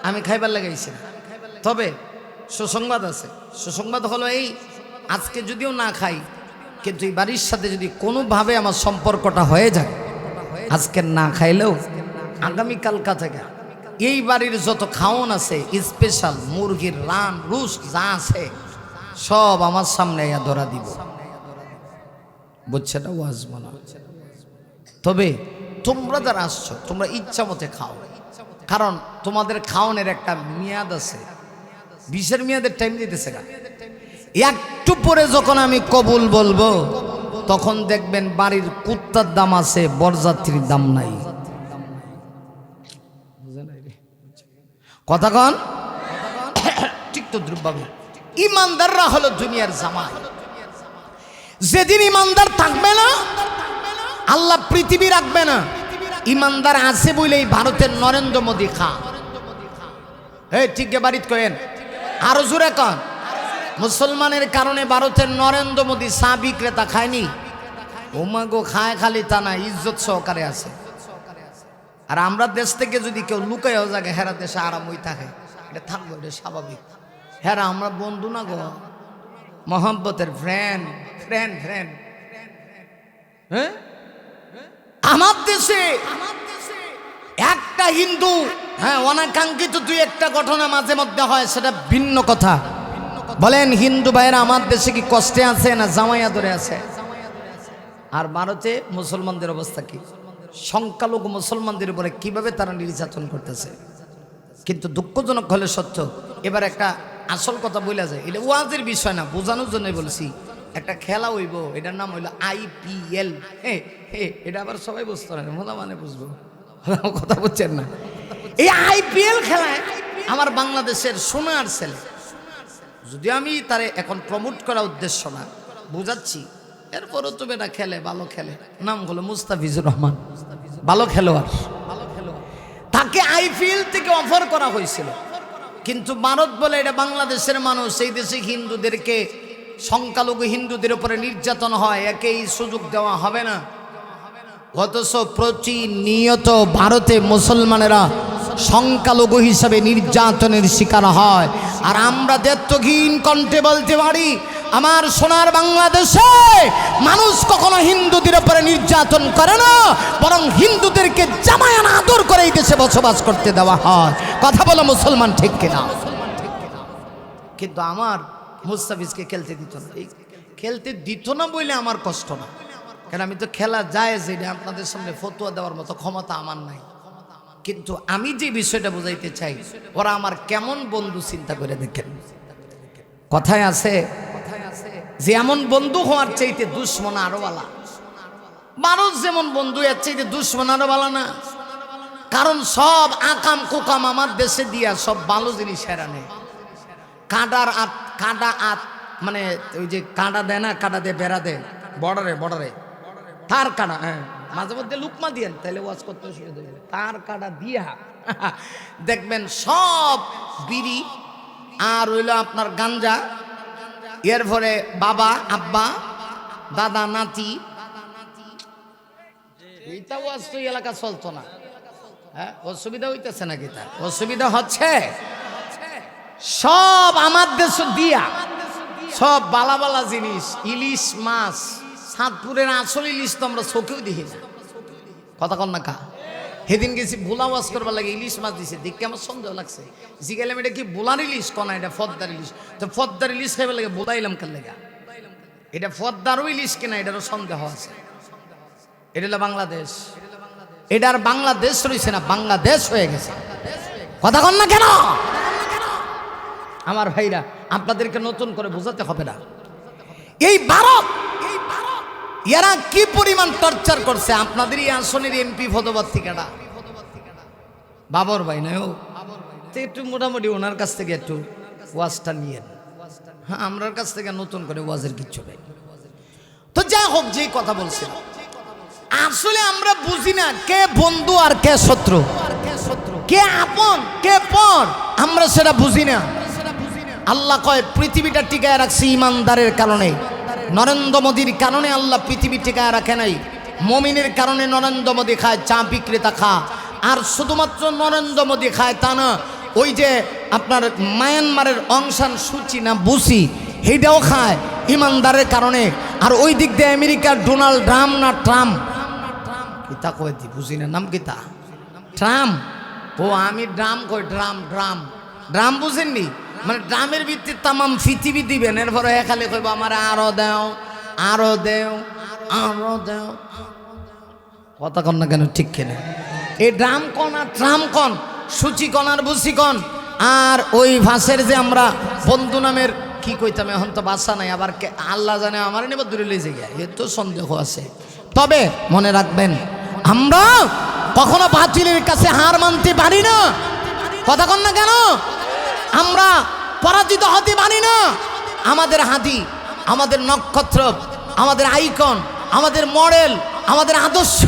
আমি খাইবার লাগাইছি না, তবে সুসংবাদ আছে। সুসংবাদ হলো এই, আজকে যদিও না খাই, কিন্তু এই বাড়ির সাথে যদি কোনোভাবে আমার সম্পর্কটা হয়ে যায়, আজকে না খাইলেও আগামীকালকা থেকে এই বাড়ির যত খাওন আছে, স্পেশাল মুরগির রান রুস যা আছে সব আমার সামনে ধরা দিব। বুঝছে না ওয়াজ মানা? তবে তোমরা যারা আসছো, তোমরা ইচ্ছা মতে খাও, কারণ তোমাদের খাওয়ানোর একটা মেয়াদ আছে। বিশের মেয়াদের টাইম দিতেছে না। একটু পরে যখন আমি কবুল বলবো, তখন দেখবেন বাড়ির কুত্তার দাম আছে, বরযাত্রীর দাম নাই। কথা কন ঠিক তো দ্রুবভাবে। ইমানদাররা হলো দুনিয়ার জামাই। যেদিন ইমানদার থাকবে না, আল্লাহ পৃথিবী রাখবে না। ইমানদার আছে বলেই ভারতের নরেন্দ্র মোদী খা। এই ঠিক বাড়িত কেন আরো জোরে কন? মুসলমানের কারণে ভারতের নরেন্দ্র মোদী চা বিক্রেতা খায়নি। ওমাগো খায় খালি তা না, ইজ্জত সহকারে আছে। আর আমরা দেশ থেকে যদি কেউ লুকাইও জাগে, হেরা দেশে আরাম হই থাকে, এটা থাকবো, এটা স্বাভাবিক। হেরা আমরা বন্ধু না গো, মোহাম্মতের ফ্রেন্ড ফ্রেন্ড ফ্রেন্ড। হ্যাঁ, আমার দেশে একটা হিন্দু, হ্যাঁ অনাকাঙ্ক্ষিত দুই একটা ঘটনা মাঝে মধ্যে হয়, সেটা ভিন্ন কথা। বলেন হিন্দু ভাইয়েরা আমার দেশে কি কষ্টে আছে না জামাইয়া ধরে আছে? আর ভারতে মুসলমানদের অবস্থা কি? সংখ্যালঘু মুসলমানদের উপরে কিভাবে তারা নির্যাতন করতেছে। কিন্তু দুঃখজনক হলে সত্য, এবার একটা আসল কথা বলা যায়, এটা ওয়াজের বিষয় না, বোঝানোর জন্যই বলছি। একটা খেলা হইব, এটার নাম হইল IPL। হ্যাঁ হ্যাঁ, এটা আবার সবাই বুঝতে পারে, মোলা মানে বুঝবো, কথা বলছেন না? এই IPL খেলায় আমার বাংলাদেশের সোনার ছেলে, যদি আমি তারে এখন প্রমোট করা উদ্দেশ্য না, বুঝাচ্ছি, এরপরও তো বেটা খেলে, ভালো খেলে। নাম হলো মুস্তাফিজুর রহমান, ভালো খেলোয়াড়। তাকে IPL থেকে অফার করা হয়েছিল, কিন্তু ভারত বলে এটা বাংলাদেশের মানুষ, এই দেশে হিন্দুদেরকে, সংখ্যালঘু হিন্দুদের উপরে নির্যাতন হয়, একে এই সুযোগ দেওয়া হবে না। অথচ প্রতিনিয়ত ভারতে মুসলমানেরা সংখ্যালঘু হিসাবে নির্যাতনের শিকার হয়। আর আমরা দেশহীন কণ্ঠে বলতে পারি, আমার সোনার বাংলাদেশে মানুষ কখনো হিন্দুদের উপরে নির্যাতন করে না, বরং হিন্দুদেরকে জামায়ান আদর করে এই দেশে বসবাস করতে দেওয়া হয়। কথা বলো মুসলমান, ঠিক কিনা? কিন্তু আমার মুস্তাফিজকে খেলতে দিত না। এই খেলতে দিত না বলে আমার কষ্ট না, কারণ আমি তো খেলা যায়, যেটা আপনাদের সামনে ফতোয়া দেওয়ার মতো ক্ষমতা আমার নাই। কিন্তু আমি যে বিষয়টা বোঝাইতে চাই, ওরা আমার কেমন বন্ধু চিন্তা করে দেখেন। কথায় আছে যে এমন বন্ধু হওয়ার চাইতে দুশ্মন আরো বালা। মানুষ যেমন বন্ধু, এর চাইতে দুশ্মন আরো বালা না। কারণ সব আকাম কুকাম আমার দেশে দিয়া সব ভালো জিনিস হেরা নেয়। কাঁটা আত মানে ওই যে কাঁটা দেয় না, কাঁটা দিয়ে বেড়া দেয় বর্ডারে তার কাঁটা, হ্যাঁ মাঝে মধ্যে লুকমা দিয়েন, তাহলে ওয়াজ করতে অসুবিধা হবে। তার কাঁটা দিয়া দেখবেন সব বিড়ি আর হইল আপনার গাঞ্জা, এর পরে বাবা আব্বা দাদা নাতি, এইটা ওয়াজ তো এলাকা চলতো না। হ্যাঁ, অসুবিধা হইতেছে নাকি? তার অসুবিধা হচ্ছে। সব আমার দেশ দিয়া সব বালা বালা জিনিস, ইলিশ মাছ, চাঁদপুরের আসল ইলিশ তো আমরা চোখেও দেখি না। কথা কন না কা? সেদিন গেছি ভোলা ওয়াজ করবার লাগে, ইলিশ মাছ দিছে, দেখে আমার সন্দেহ লাগছে। জিগাইলাম এটা কি বোলার ইলিশ? কনা এটা ফদ্দার ইলিশ। তো ফদ্দার ইলিশ খাইবার লাগে বোলাইলাম কার লেগা, এটা ফদ্দারও ইলিশ কিনা এটারও সন্দেহ আছে। এটা হলো বাংলাদেশ। এটার বাংলাদেশ রয়েছে না, বাংলাদেশ হয়ে গেছে। কথা কন না কেন? আমার ভাইরা, আপনাদেরকে নতুন করে বোঝাতে হবে না। এই ভারত এরা কি পরিমাণ টর্চার করছে আপনাদের এই আসনের এমপি পদপ্রার্থীরা। বাবর ভাই নয় ও, একটু মোটামুটি ওনার কাছ থেকে একটু ওয়াজটা নিয়েন। হ্যাঁ, আমরার কাছ থেকে নতুন করে ওয়াজের কিচ্ছু নেই। তো যাই হোক, যেই কথা বলছিলাম, আসলে আমরা বুঝি না কে বন্ধু আর কে শত্রু, কে আপন কে পর, আমরা সেটা বুঝি না। আল্লাহ কয় পৃথিবীটা টিকায় রাখছি ইমানদারের কারণে। নরেন্দ্র মোদীর কারণে আল্লাহ পৃথিবী টিকায় রাখে নাই। মমিনের কারণে নরেন্দ্র মোদী খায়, চা বিক্রেতা খা। আর শুধুমাত্র নরেন্দ্র মোদী খায় তা না, ওই যে আপনার মায়ানমারের অং সান সুচি না বুসি, সেইটাও খায় ইমানদারের কারণে। আর ওই দিক দিয়ে আমেরিকার ডোনাল্ড ট্রাম্প না ট্রাম্প কিতা কয় দি বুঝি না, নাম কিতা ট্রাম্প। ও আমি ড্রাম কই, ড্রাম ড্রাম ড্রাম বুঝেননি? মানে ড্রামের ভিত্তিতে তামাম পৃথিবী দিবেন, এরপরে খালি কইব আমার আরো দেও আরো দেও আরো দেও। কথা কন না কেন? ঠিক কেনা এই ড্রাম কন আর ট্রাম কন, সুচি কন আর বুসি কন। আর ওই ভাষের যে আমরা বন্ধু নামের কি কইতাম, এখন তো বাসা নাই, আবার আল্লাহ জানে আমার নেব দূরে লেগে গিয়া, এ তো সন্দেহ আছে। তবে মনে রাখবেন, আমরা কখনো বাতিলের কাছে হার মানতে পারি না। কথা কন না কেন? আমরা পরাজিত হতে পারি না। আমাদের হাতি, আমাদের নক্ষত্র, আমাদের আইকন, আমাদের মডেল, আমাদের আদর্শ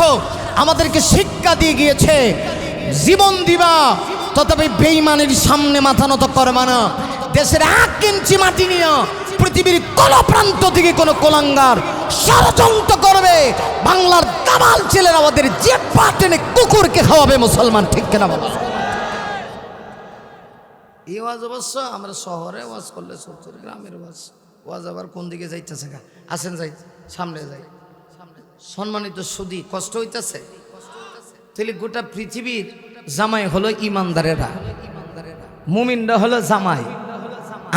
আমাদেরকে শিক্ষা দিয়ে গিয়েছে, জীবন দিবা তথাপি বেঈমানের সামনে মাথা নত করবা না। দেশের 1 ইঞ্চি মাটি নিয়ে পৃথিবীর কোন প্রান্ত থেকে কোন কোলাঙ্গার ষড়যন্ত্র করবে, বাংলার দামাল ছেলেরা আমাদের যে পা টেনে কুকুরকে খাওয়াবে। মুসলমান ঠিক কিনা বলো? এই ওয়াজ অবশ্য আমরা শহরে ওয়াজ করলে সত্তর, গ্রামের ওয়াজ আবার কোন দিকে যাইতেছে? আসেন যাই, সামনে যাই। সম্মানিত সুদী, কষ্ট হইতেছে? তাহলে গোটা পৃথিবীর জামাই হলো ইমানদারেরা, মুমিনরা হলো জামাই।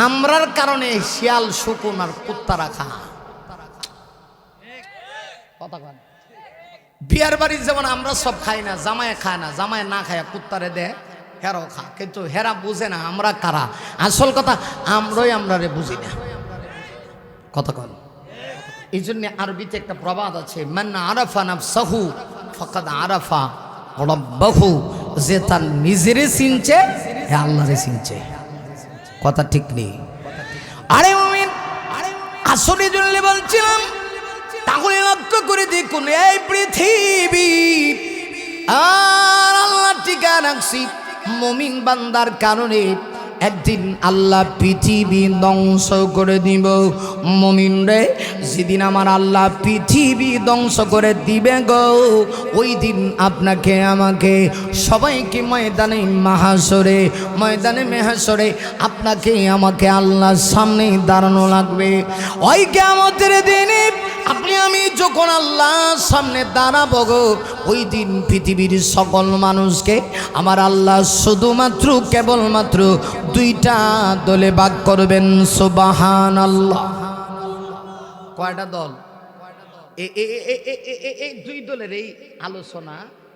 আমরার কারণে শিয়াল, শকুন আর কুত্তা রাখা। বিয়ার বাড়ির যেমন আমরা সব খাই না, জামাই খায় না, জামাই না খায় কুত্তারে দেয়, হেরাও খা। কিন্তু হেরা বুঝে না আমরা কারা। আসল কথা আমরারে বুঝি না। কথা কন। এই জন্য আরবিতে একটা প্রবাদ আছে, মান আরাফা নাফসাহু ফাকাদ আরাফা রাব্বাহু। যে তার নিজেরে চিনছে, হে আল্লাহরে চিনছে। কথা ঠিক নেই? আরে মুমিন, আসলে জন্য বলছিলাম, তাহলে লক্ষ্য করে দেখুন, এই পৃথিবী আর আল্লাহ টিকা রাখছি মুমিন বান্দার কারণে। একদিন আল্লাহ পৃথিবী ধ্বংস করে দিব। মুমিন রে, যেদিন আমার আল্লাহ পৃথিবী ধ্বংস করে দিবে গো, ওই দিন আপনাকে আমাকে সবাইকে ময়দানে মাহাশরে, ময়দানে মেহাশরে আপনাকে আমাকে আল্লাহর সামনে দাঁড়ানো লাগবে। ওই কিয়ামতের দিনে আপনি আমি যখন আল্লাহর সামনে দাঁড়াবো গো, ওই দিন পৃথিবীর সকল মানুষকে আমার আল্লাহ শুধুমাত্র কেবলমাত্র 2টা দলে ভাগ করবেন। সুবহানাল্লাহ। কয়টা দল? এই 2 দলের এই আলোচনা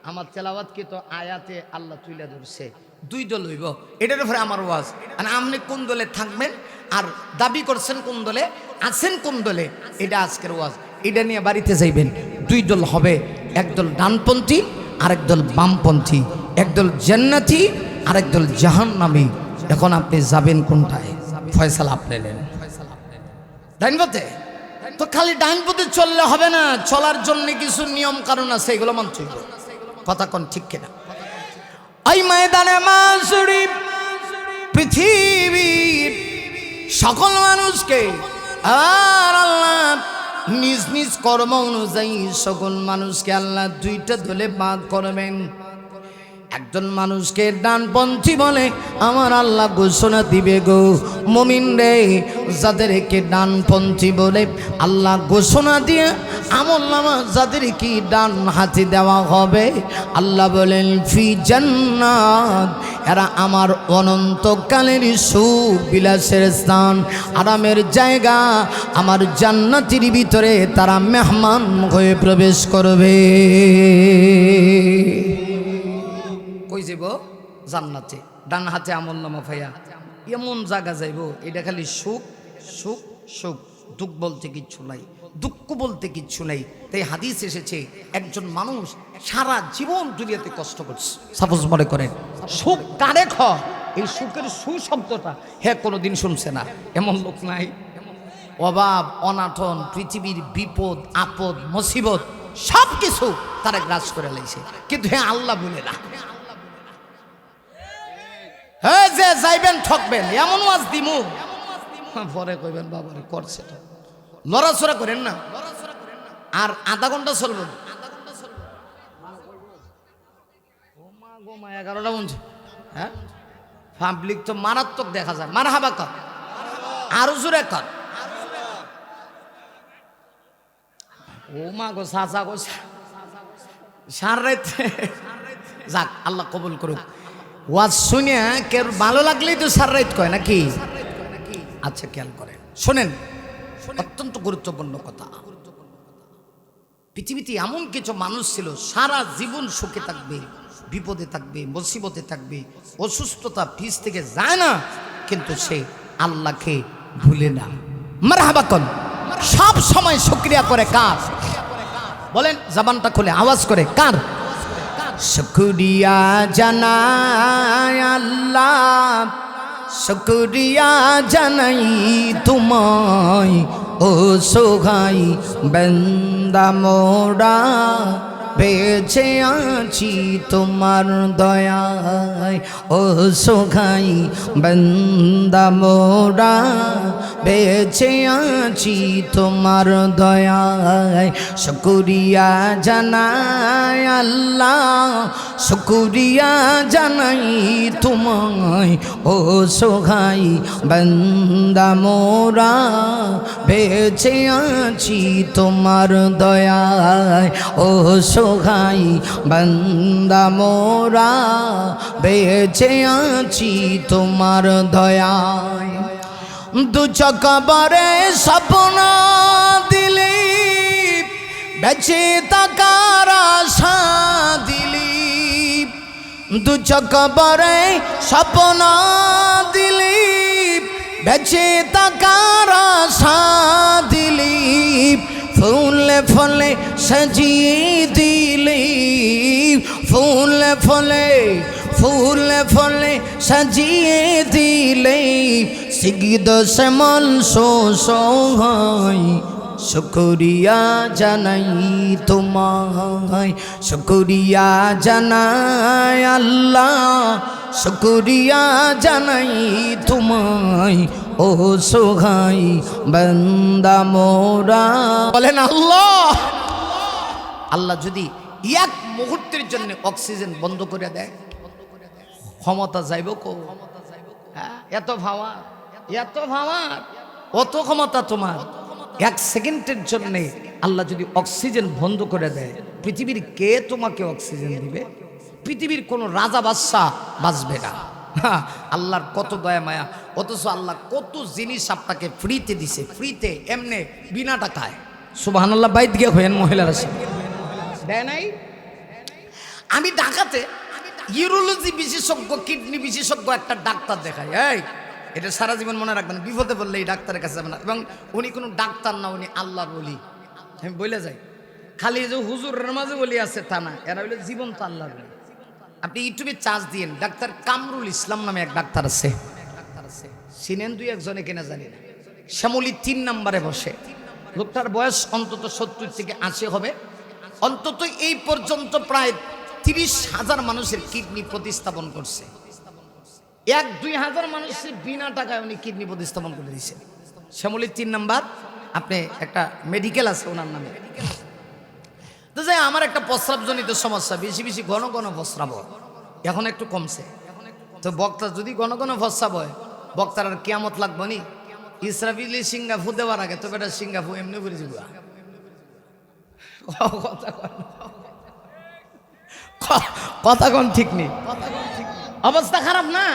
আমার তেলাওয়াতকৃত আয়াতে আল্লাহ তুলে ধরছে। 2 দল হইব, এটার উপরে আমার ওয়াজ। আর আপনি কোন দলে থাকবেন আর দাবি করছেন কোন দলে, আছেন কোন দলে, এটা আজকের ওয়াজ। এটা নিয়ে বাড়িতে যাইবেন। 2 দল হবে, একদল ডানপন্থী আর একদল বামপন্থী, একদল জান্নাতি আর একদল জাহান্নামী। এখন আপনি যাবেন কোনটায়? ফয়সালা আপনি নেন। ডাইন পথে? তো খালি ডাইন পথে চললে হবে না, চলার জন্য কিছু নিয়ম কারণ আছে, এগুলো মানতে হবে। কথা কোন ঠিক কিনা? এই ময়দানে মাসুরি পৃথিবীর সকল মানুষকে আর আল্লাহ নিজ নিজ কর্ম অনুযায়ী সকল মানুষকে আল্লাহ 2টা দলে ভাগ করবেন। একজন মানুষকে ডানপন্থী বলে আমার আল্লাহ ঘোষণা দিবে গো, মুমিন রে, যাদেরকে ডানপন্থী বলে আল্লাহ ঘোষণা দিয়ে আমলনামা যাদেরকে ডান হাতে দেওয়া হবে, আল্লাহ বলেন ফি জান্নাত, এরা আমার অনন্তকালের সুখ বিলাসের স্থান, আরামের জায়গা, আমার জান্নাতের ভিতরে তারা মেহমান হয়ে প্রবেশ করবে। জান্নাতে, ডান হাতে আমলনামা পাইয়া এমন জায়গা যাইব, এটা খালি সুখ সুখ সুখ, দুঃখ বলতে কিচ্ছু নাই, দুঃখ বলতে কিচ্ছু নেই। তাই হাদিস এসেছে একজন মানুষ সারা জীবন দুনিয়াতে কষ্ট করছে, সাপোজ মনে করেন সুখ কারে খ, এই সুখের সুশব্দটা হ্যাঁ কোনোদিন শুনছে না, এমন লোক নাই। অভাব অনাটন পৃথিবীর বিপদ আপদ মুসিবত সব কিছু তারা গ্রাস করে লাইছে, কিন্তু হ্যাঁ আল্লাহ বলে না। হ্যাঁ যে যাইবেন ঠকবেন এমন ওয়াজ দিমু, পরে কইবেন বাবারে করছে তো, লড়াচড়া করেন না। আর আধা ঘন্টা চলবে, ও মা 11টা বলছে। হ্যাঁ পাবলিক তো মারাত্মক দেখা যায়, মারহাবা কর, আরো জোরে কর। ও মা গো চাচা গো, সার রাত যাক আল্লাহ কবুল করুক। ওয়াজ শুনে কে ভালো লাগলেই তো সার রাত কয় নাকি? আচ্ছা খেয়াল করেন, শোনেন, অত্যন্ত গুরুত্বপূর্ণ কথা। পৃথিবীতে এমন কিছু মানুষ ছিল সারা জীবন সুখে থাকবে, বিপদে থাকবে, মুসিবতে থাকবে, অসুস্থতা পিছ থেকে যায় না, কিন্তু সে আল্লাহকে ভুলে না। মারহাবা কোন সব সময় শুকরিয়া করে কার? বলেন জবানটা খুলে আওয়াজ করে কার? শুকরিয়া জানাই আল্লাহ, শুকরিয়া জানাই তোমায় ও সোহাই বান্দা মোরা, বেঁচে আছি তোমার দয়ায় ও সোহাই বান্দা মোরা, বেঁচে আছি তোমার দয়ায়। শুকরিয়া জানাই আল্লাহ, শুকরিয়া জানাই তোমায় ও সোহাই বান্দা মোরা, বেঁচে আছি তোমার দয়ায় ও সোহাই বান্দা মোরা, বেঁচে আছি তোমার দয়ায়। দু চোখ ভরে স্বপ্ন দিলি, বেঁচে থাকার আশা দিলি, দু চোখ ভরে স্বপ্ন দিলি, বেঁচে থাকার আশা দিলি, ফুলে ফলে সাজিয়ে দিলি, ফুলে ফলে ফুলে ফলে সাজিয়ে দিলে, সিগদ শ্যামল সোহাই শুকরিয়া জানাই তোমায়, শুকরিয়া জানাই আল্লাহ, শুকরিয়া জানাই তোমায় ও সোহাই বান্দা মোরা। বলেন আল্লাহ। আল্লাহ যদি এক মুহূর্তের জন্য অক্সিজেন বন্ধ করে দেয়, ক্ষমতা যাইব কো? এত ভাবা, এত ভাবা, অত ক্ষমতা তোমার। এক সেকেন্ডের জন্যে আল্লাহ যদি অক্সিজেন বন্ধ করে দেয়, পৃথিবীর কে তোমাকে অক্সিজেন দিবে? পৃথিবীর কোনো রাজা বাদশাহ বাঁচবে না। আল্লাহর কত দয়া মায়া, অথচ আল্লাহ কত জিনিস আপনাকে ফ্রিতে দিছে, ফ্রিতে এমনে বিনা টাকায়। সুবহানাল্লাহ, বাইত গিয়ে হয়েন মহিলারা দেয় নাই। আমি ঢাকাতে ইউরোলজি বিশেষজ্ঞ, কিডনি বিশেষজ্ঞ একটা ডাক্তার দেখাই, এই এটা সারা জীবন মনে রাখবেন, বিপদে বললে এই ডাক্তারের কাছে যাবেন না। এবং উনি কোনো ডাক্তার না, উনি আল্লাহর ওলি। আমি বলে যাই, খালি যে হুজুরের মাঝে বলি আছে তা না, এরা হইলে জীবন্ত আল্লাহর ওলি। আপনি ইউটিউবে চার্জ দিয়েন, ডাক্তার কামরুল ইসলাম নামে এক ডাক্তার আছে, চিনেন দুই একজনে কিনা জানি না। শ্যামলী 3 নম্বরে বসে। লোকটার বয়স অন্তত 70 থেকে 80 হবে। অন্তত এই পর্যন্ত প্রায় 30,000 মানুষের কিডনি প্রতিস্থাপন করছে। 1-2 হাজার মানুষের বিনা টাকায় উনি কিডনি প্রতিস্থাপন করে দিয়েছে। শ্যামলী 3 নম্বর, আপনি একটা মেডিকেল আছে ওনার নামে। তো যাই, আমার একটা প্রস্রাবজনিত সমস্যা, বেশি বেশি ঘন ঘন প্রস্রাব হয়, এখন একটু কমছে। তো বক্তা যদি ঘন ঘন প্রস্রাব হয়, বক্তার আর কিয়ামত লাগবো নি? ইসরাফিলি সিঙ্গাফু দেওয়ার আগে তো বেটা সিঙ্গাফু এমনি করে যাব। কথা কোন ঠিক নেই, অবস্থা খারাপ না?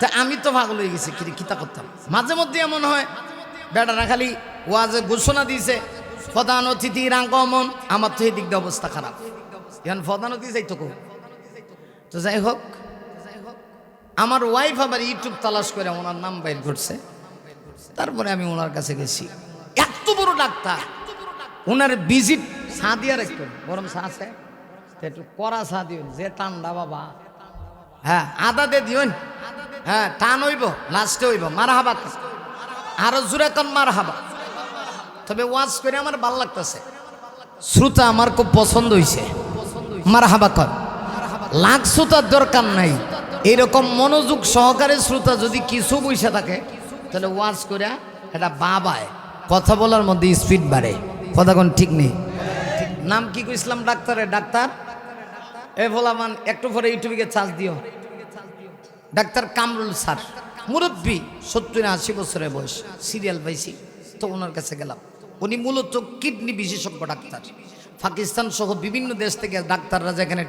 তা আমি তো পাগল হয়ে গেছি, কিতা করতাম। মাঝে মধ্যে এমন হয়, বেটারা খালি ওয়াজে ঘোষণা দিয়েছে প্রধান অতিথির আগমন, আমার তো এই দিক দিয়ে অবস্থা খারাপ। এখন প্রধান অতিথি যাইতো কো? তো যাই হোক, আমার ওয়াইফ আবার ইউটিউব তালাশ করে ওনার নাম বাইর করছে, তারপরে আমি ওনার কাছে গেছি। এত বড় ডাক্তার, ওনার ভিজিট চা দিয়ে রাখতেন, গরম চা আছে একটু কড়া চা দিবেন, যে ঠান্ডা বাবা, হ্যাঁ আদা দিয়ে দিবেন, হ্যাঁ টান হইব, লাস্টে হইব মারহাবা, আরো জোরে কন মারহাবা। তবে ওয়াজ করে আমার ভাল লাগতেছে, শ্রোতা আমার খুব পছন্দ হইছে, মারহাবা কর। লাখ শ্রোতার দরকার নাই, এরকম মনোযোগ সহকারে শ্রোতা যদি কিছু বসে থাকে তাহলে ওয়াজ করে এটা বাবায় কথা বলার মধ্যে স্পিড বাড়ে। কথা কোন ঠিক নেই? নাম কি কইছিলাম ডাক্তারের? ডাক্তার এ ভোলামান একটু পরে ইউটিউবে চার্জ দিও। ডাক্তার কামরুল স্যার, মুরব্বী, 70-80 বছরের বয়স, সিরিয়াল পাইছি তো ওনার কাছে গেলাম। উনি মূলত কিডনি বিশেষজ্ঞ ডাক্তার। পাকিস্তান সহ বিভিন্ন দেশ থেকে ডাক্তাররা যেখানে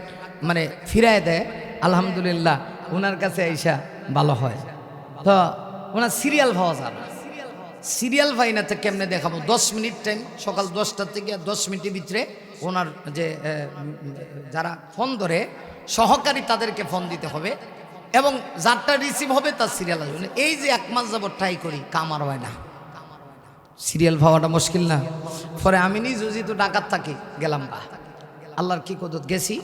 মানে ফিরায় দেয়, আলহামদুলিল্লাহ ওনার কাছে আইসা ভালো হয়। তো ওনার সিরিয়াল পাওয়া যাবে, সিরিয়াল পাই না তো কেমনে দেখাবো? 10 মিনিট টাইম, সকাল 10টা থেকে 10 মিনিটের ভিতরে ওনার যে যারা ফোন ধরে সহকারী তাদেরকে ফোন দিতে হবে এবং যারটা রিসিভ হবে তার সিরিয়াল আসবে। এই যে 1 মাস যাবত ট্রাই করি, কামার হয় না, সিরিয়াল পাওয়াটা মুশকিল না। পরে আমি নিজে যেহেতু ডাকাত থাকি গেলাম, বা আল্লাহর কি কদত গেছি।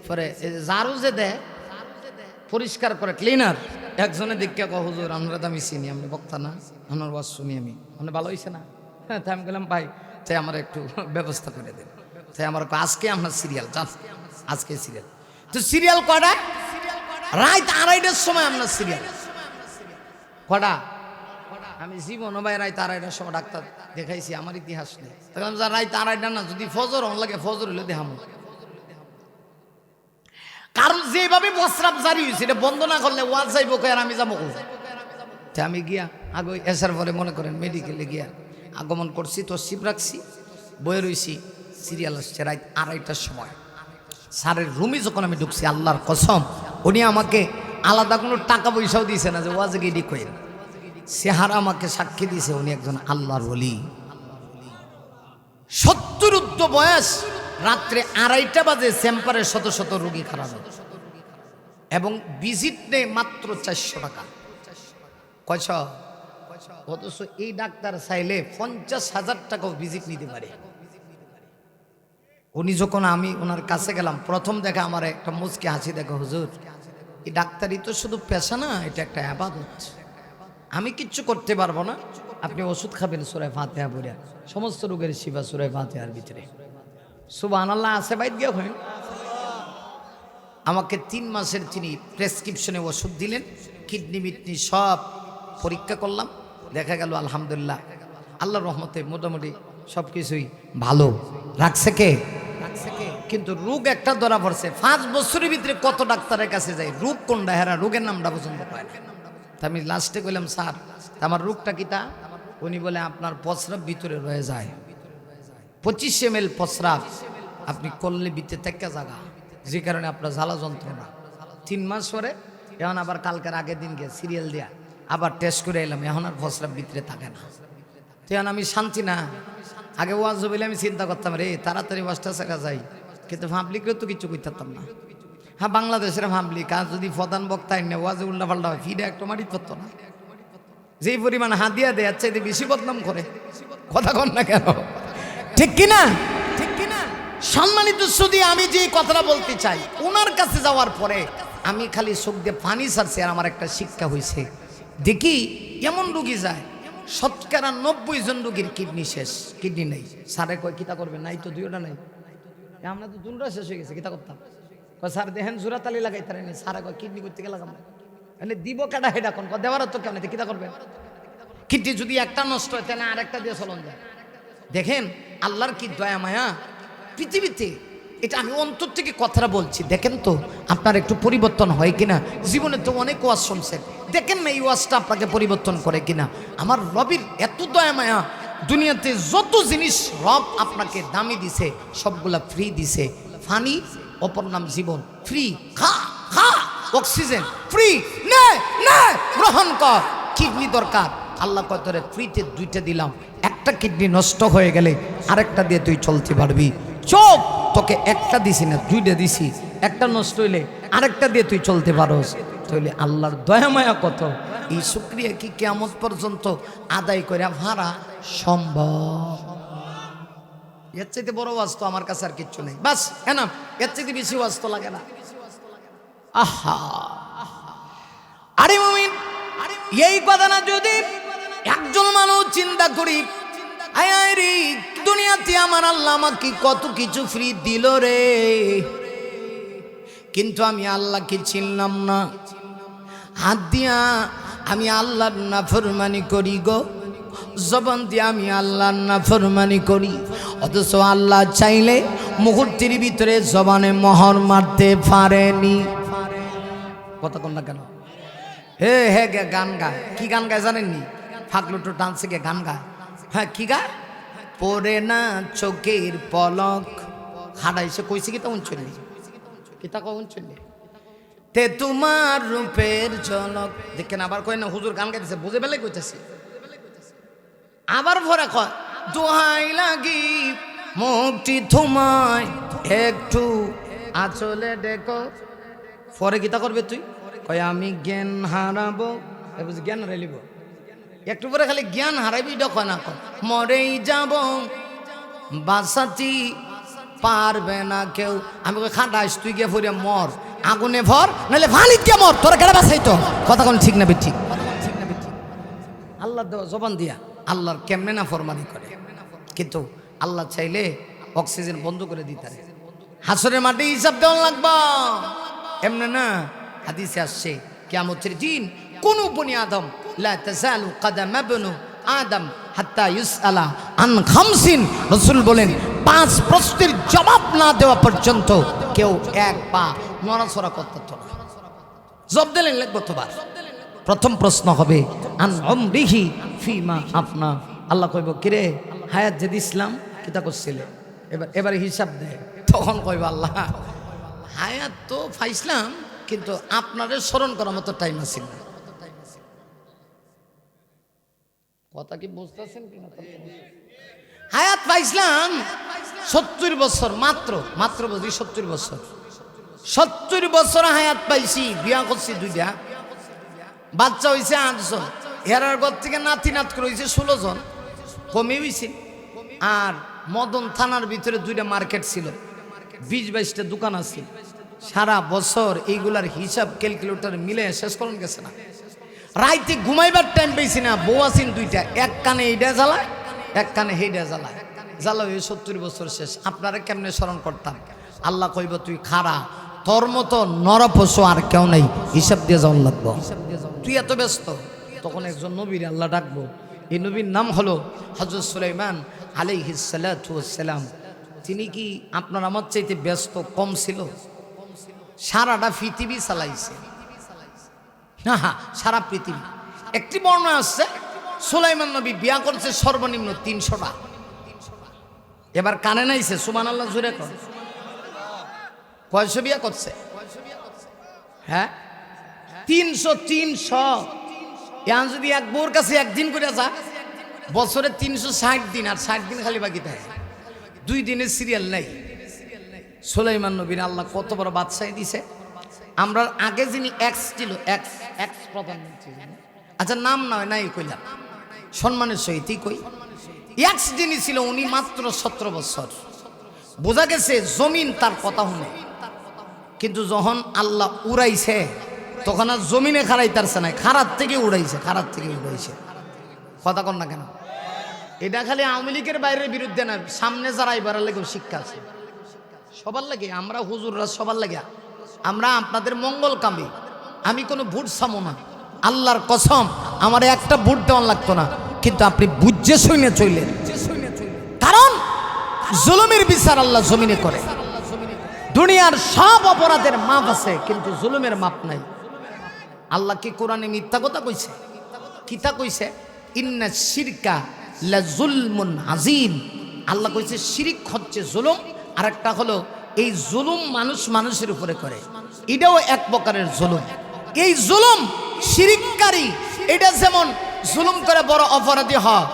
পরে ঝাড়ু যে দেয় পরিষ্কার করে ক্লিনার, একজনে দেখে কহ হুজুর আমরা তো আমি চিনি, আমি বক্তা না, আমার ওয়াজ শুনি আমি, মানে ভালো হয়েছে না? হ্যাঁ, তাই আমি গেলাম ভাই তাই আমার একটু ব্যবস্থা করে দেন। তাই আমার আজকে আপনার সিরিয়াল, আজকে সিরিয়াল। তো সিরিয়াল কয়টা? রাত 2:30টার সময় আপনার সিরিয়াল কটা? আমি জীবন ভাই রাত 2:30টার সময় ডাক্তার দেখাইছি, আমার ইতিহাস নেই। তখন রাত 2:30টা না, যদি ফজর হন লাগে ফজর হইলে দেখাম। কারণ যেভাবে প্রস্রাব জারি হয়েছে এটা বন্ধ না করলে ওয়াজ যাইব কই আর আমি যাবো কই? আমি গিয়া আগে এসার পরে মনে করেন মেডিকেলে গিয়া আগমন করছি, তো শিব রাখছি, বয়ে রয়েছি, সিরিয়াল আসছে রাত 2:30টার সময়। স্যারের রুমে যখন আমি ঢুকছি, আল্লাহর কসম উনি আমাকে আলাদা কোনো টাকা পয়সাও দিয়েছে না যে ওয়াজে গিয়ে ডিকোয়েন, চেহারা আমাকে সাক্ষী দিয়েছে উনি একজন আল্লাহর ওলি। 70 ঊর্ধ্ব বয়স, রাত্রে 2:30 বাজে চেম্বারে শত শত রোগী খারাপ এবং ভিজিট নেই মাত্র 400 টাকা। কয়শ? অথচ এই ডাক্তার চাইলে 50,000 টাকাও ভিজিট নিতে পারে। উনি যখন আমি ওনার কাছে গেলাম, প্রথম দেখা আমার একটা মুচকি হাসি দেখো, হুজুর এই ডাক্তারি তো শুধু পেশা না, এটা একটা ইবাদত। আমি কিচ্ছু করতে পারবো না, আপনি ওষুধ খাবেন সূরা ফাতিহা পড়ে, সমস্ত রোগের শিফা সূরা ফাতিহার ভিতরে। সুবহানাল্লাহ আছে বাইত গিয়া হয়। আমাকে 3 মাসের তিনি প্রেসক্রিপশনে ওষুধ দিলেন, কিডনি মিটনি সব পরীক্ষা করলাম, দেখা গেল আলহামদুলিল্লাহ আল্লাহর রহমতে মোটামুটি সব কিছুই ভালো রাখছে। কে? কিন্তু রোগ একটা ধরা পড়ছে। 5 বছরের ভিতরে কত ডাক্তারের কাছে যাই, রোগ কোনটা হেরা রোগের নামটা পছন্দ পায় না। তা আমি লাস্টে বললাম স্যার আমার রোগটা কি? তা উনি বলে আপনার প্রস্রাব ভিতরে রয়ে যায়, 25 ml প্রস্রাব আপনি করলে ভিতরে থেকে জায়গা, যে কারণে আপনার জ্বালা যন্ত্রণা। 3 মাস পরে এখন আবার কালকের আগের দিন গিয়ে সিরিয়াল দেয়া আবার টেস্ট করে এলাম, এখন আর প্রস্রাব ভিতরে থাকে না। তখন আমি শান্তি না, আগে ওয়াজ বলে আমি চিন্তা করতাম রে তাড়াতাড়ি ওয়াজটা শেখা যায়, কিন্তু পাবলিকেও তো কিছু করতাম না। হ্যাঁ, বাংলাদেশের পাবলিক আর যদি প্রধান বক্তা এনে ওয়াজে উল্টা পাল্টা হয়, ফিরে একটা মারি করতো না। যেই পরিমাণ হাদিয়া দেয় চাইতে বেশি বদনাম করে। কথা কন না কেন? ঠিক কিনা? ঠিক কিনা? সম্মানিত সুধী, আমি যে কথাটা বলতে চাই, ওনার কাছে যাওয়ার পরে আমি খালি চোখ দিয়ে পানি ছাড়ছি, আর আমার একটা শিক্ষা হয়েছে। দেখি এমন রুগী যায় 90% জন রুগীর কিডনি শেষ, কিডনি নেই। স্যারে কয় কিতা করবেন? নাই তো 2টা নাই, আমরা তো 2টা শেষ হয়ে গেছে, কিতা করতাম? স্যার দেখেন জোড়া তালি লাগাই তারা নেই। স্যারে কয় কিডনি করতে গেলাম মানে দিব কাটা হেডা কোন দেওয়ার তো কেমন, কিতা করবেন? কিডনি যদি একটা নষ্ট হয় তাহলে আরেকটা দিয়ে চলন যায়। দেখেন আল্লাহর কি দয়া মায়া পৃথিবীতে, এটা আমি অন্তর থেকে কথাটা বলছি। দেখেন তো আপনার একটু পরিবর্তন হয় কিনা। জীবনে তো অনেক ওয়াজ শুনছেন, দেখেন না এই ওয়াজটা আপনাকে পরিবর্তন করে কিনা। আমার রবির এত দয়া মায়া, দুনিয়াতে যত জিনিস রব আপনাকে দামি দিছে সবগুলা ফ্রি দিছে। পানি অপর নাম জীবন, ফ্রি। খা খা, অক্সিজেন ফ্রি, নে নে গ্রহণ কর। কিডনি দরকার, আল্লাহ কয় তোরে ফ্রিতে 2টা দিলাম, একটা কিডনি নষ্ট হয়ে গেলে আরেকটা দিয়ে তুই চলতে পারবি। চোখ তোকে একটা দিছি না 2টা দিছি, একটা নষ্ট হইলে আরেকটা দিয়ে তুই চলতে পারোস। করতে হলে আল্লাহর দয়া মায়া কত, এই শুকরিয়া কি কিয়ামত পর্যন্ত আদায় করে ভাড়া সম্ভব? এর চাইতে বড় ওয়াজ তো আমার কাছে আর কিচ্ছু নেই, বাস কেন এর চাইতে বেশি ওয়াজ তো লাগে না। আহা আরে মুমিন, এই কথা না যদি একজন মানুষ চিন্তা করি, আয় আয় রে দুনিয়াতে আমার আল্লাহ আমাকে কত কিছু ফ্রি দিল রে, কিন্তু আমি আল্লাহকে চিনলাম না, হাত দিয়া আমি আল্লাহর নাফরমানি করি গো, জবান দিয়ে আমি আল্লাহর নাফরমানি করি, অথচ আল্লাহ চাইলে মুহূর্তের ভিতরে জবানে মোহর মারতে পারেনি। কথা কোন না কেন? হে হে গে গান গায়, কি গান গায় জানেননি? ফাগলুটো ডান্সে গে গান গায়, হ্যাঁ কি গায়? পরে না চোখের পলক হাডাইছে, কইছে কি তা উঞ্চল্লি, কি তা কয় উঞ্চল্লি, তে তোমার রূপের ঝলক দেখেন। আবার কয় না হুজুর গান গাইতেছে, বুঝে বেলে কইতেছে। আবার ভরে কয় দোহাই লাগি মুক্তি তোমায় একটু আচলে দেখো, পরে গীতা করবে তুই, কয় আমি জ্ঞান হারাবো, বুঝি জ্ঞান হারাইলিব, একটু পরে খালি জ্ঞান হারাইবি ডকয় না, কয় মরেই যাব বাসাতি পারবে না কেউ। আমি কই খাটাইস তুই গিয়ে ভরে মর, আগুনে ভর নাহলে ভালিত কে মর, তোরা কেন বাসাই তো। কথা কোন ঠিক না ঠিক? আল্লাহ জবান দিয়া আল্লাহর কেমনে না ফরমানি করে, কিন্তু আল্লাহ চাইলে অক্সিজেন বন্ধ করে দিতারে। হাসরের মাঠে হিসাব দেওয়া লাগবা, এমনে না। হাদিসে আসছে কিয়ামতের দিন কোন বনি আদম লা তাজালু কদম ইবনু আদম হাত্তা ইউসআলা আন খামসিন, রাসূল বলেন 5 প্রশ্নের জবাব না দেওয়া পর্যন্ত কেউ এক পা নড়াচড়া করতে তো না। জবাব দিলেন লাগবে তোবার। প্রথম প্রশ্ন হবে আন উমরিহি ফিমা আপনা, আল্লাহ কইব কিরে হায়াত যদি ইসলাম কিতা করছিলে, এবার হিসাব দে। তখন কইব আল্লাহ হায়াত তো পাইছিলাম, কিন্তু আপনারে স্মরণ করার মতো টাইম আছে না। কথা কি বুঝতেছেন কিনা? হায়াত পাইছিলাম 70 বছর, মাত্র বুঝি 70 বছর, 70 বছর হায়াত পাইছি, বিয়া করছি 2টা, বাচ্চা হয়েছে 8 জন, এরার ঘর থেকে নাতি নাত করে হয়েছে 16 জন, কমে হয়েছে। আর মদন থানার ভিতরে 2টা মার্কেট ছিল, 20-22টা দোকান আছে। সারা বছর এইগুলার হিসাব ক্যালকুলেটর মিলে শেষ করুন গেছে না। রাইতে ঘুমাইবার টাইম পেয়েছি না, বউ আছেন 2টা, এক কানে এইটা জ্বালায় এক কানে হেইটা জ্বালায়, জ্বালা হয়ে 70 বছর শেষ। আপনারা কেমনে স্মরণ করতাম? আল্লাহ কইব তুই খারা, তোর মতো নরপশু আর কেউ নেই, হিসাব দিয়ে যাওয়ার লাগবো, তুই এত ব্যস্ত। তখন একজন নবীর আল্লাহ ডাকবো, এই নবীর নাম হলো হযরত সুলাইমান আলাইহিস সালাতু ওয়াস সালাম। তিনি কি আপনার আমার চাইতে ব্যস্ত কম ছিল? সারাটা পৃথিবী চালাইছে, হ্যাঁ সারা পৃথিবী। একটি বর্ণনা আসছে সুলাইমান নবী বিয়া করছে সর্বনিম্ন 300টা। এবার কানে নাইছে সুবহানাল্লাহ জুড়ে কর, কয়শো বিয়া করছে? হ্যাঁ 300। এখন যদি এক বউর কাছে একদিন করে যা, বছরে 360 দিন, আর 60 দিন খালি বাকি থাকে, 2 দিনের সিরিয়াল নাই। সুলাইমান নবীর আল্লাহ কত বড় বাদশাহী দিছে। আমরা আগে যিনি এক্স ছিল, এক্স প্রধানমন্ত্রী, আচ্ছা নাম নয় নাই কইলাম, সম্মানের সহিতই কই, এক্স যিনি ছিল উনি মাত্র 17 বছর। বোঝা গেছে জমিন তার কথা শুনে, কিন্তু যখন আল্লাহ উড়াইছে তখন আর জমিনে খারাইতারছে না, খারাপ থেকে উড়াইছে, খারাপ থেকে উড়াইছে। কথা কন না কেন? এটা খালি আওয়ামী লীগের বাইরের বিরুদ্ধে না, সামনে যারা এবার লেগেও শিক্ষা আছে সবার লাগে। আমরা হুজুররা সবার লাগে, আমরা আপনাদের মঙ্গল কামী। আমি কোনো ভোট চামো না, আল্লাহর কসম আমার একটা ভোট দেওয়ার লাগতো না, কিন্তু আপনি বুঝে শুনে চললেন, কারণ জুলুমের বিচার আল্লাহ জমিনে করে। দুনিয়ার সব অপরাধের মাপ আছে, কিন্তু জুলুমের মাপ নাই। আল্লাহ কি কোরআনে মিথ্যা কথা কইছে? কিতা কইছে? ইন্না শিরকা লা যুলমুন আযীম। আল্লাহ কইছে শিরিক হচ্ছে জুলুম, আর একটা হলো এই জুলুম মানুষ মানুষের উপরে করে, এটাও এক প্রকারের জুলুম। এই জুলুম শিরিককারী এটা যেমন জুলুম করে বড় অপরাধী হয়,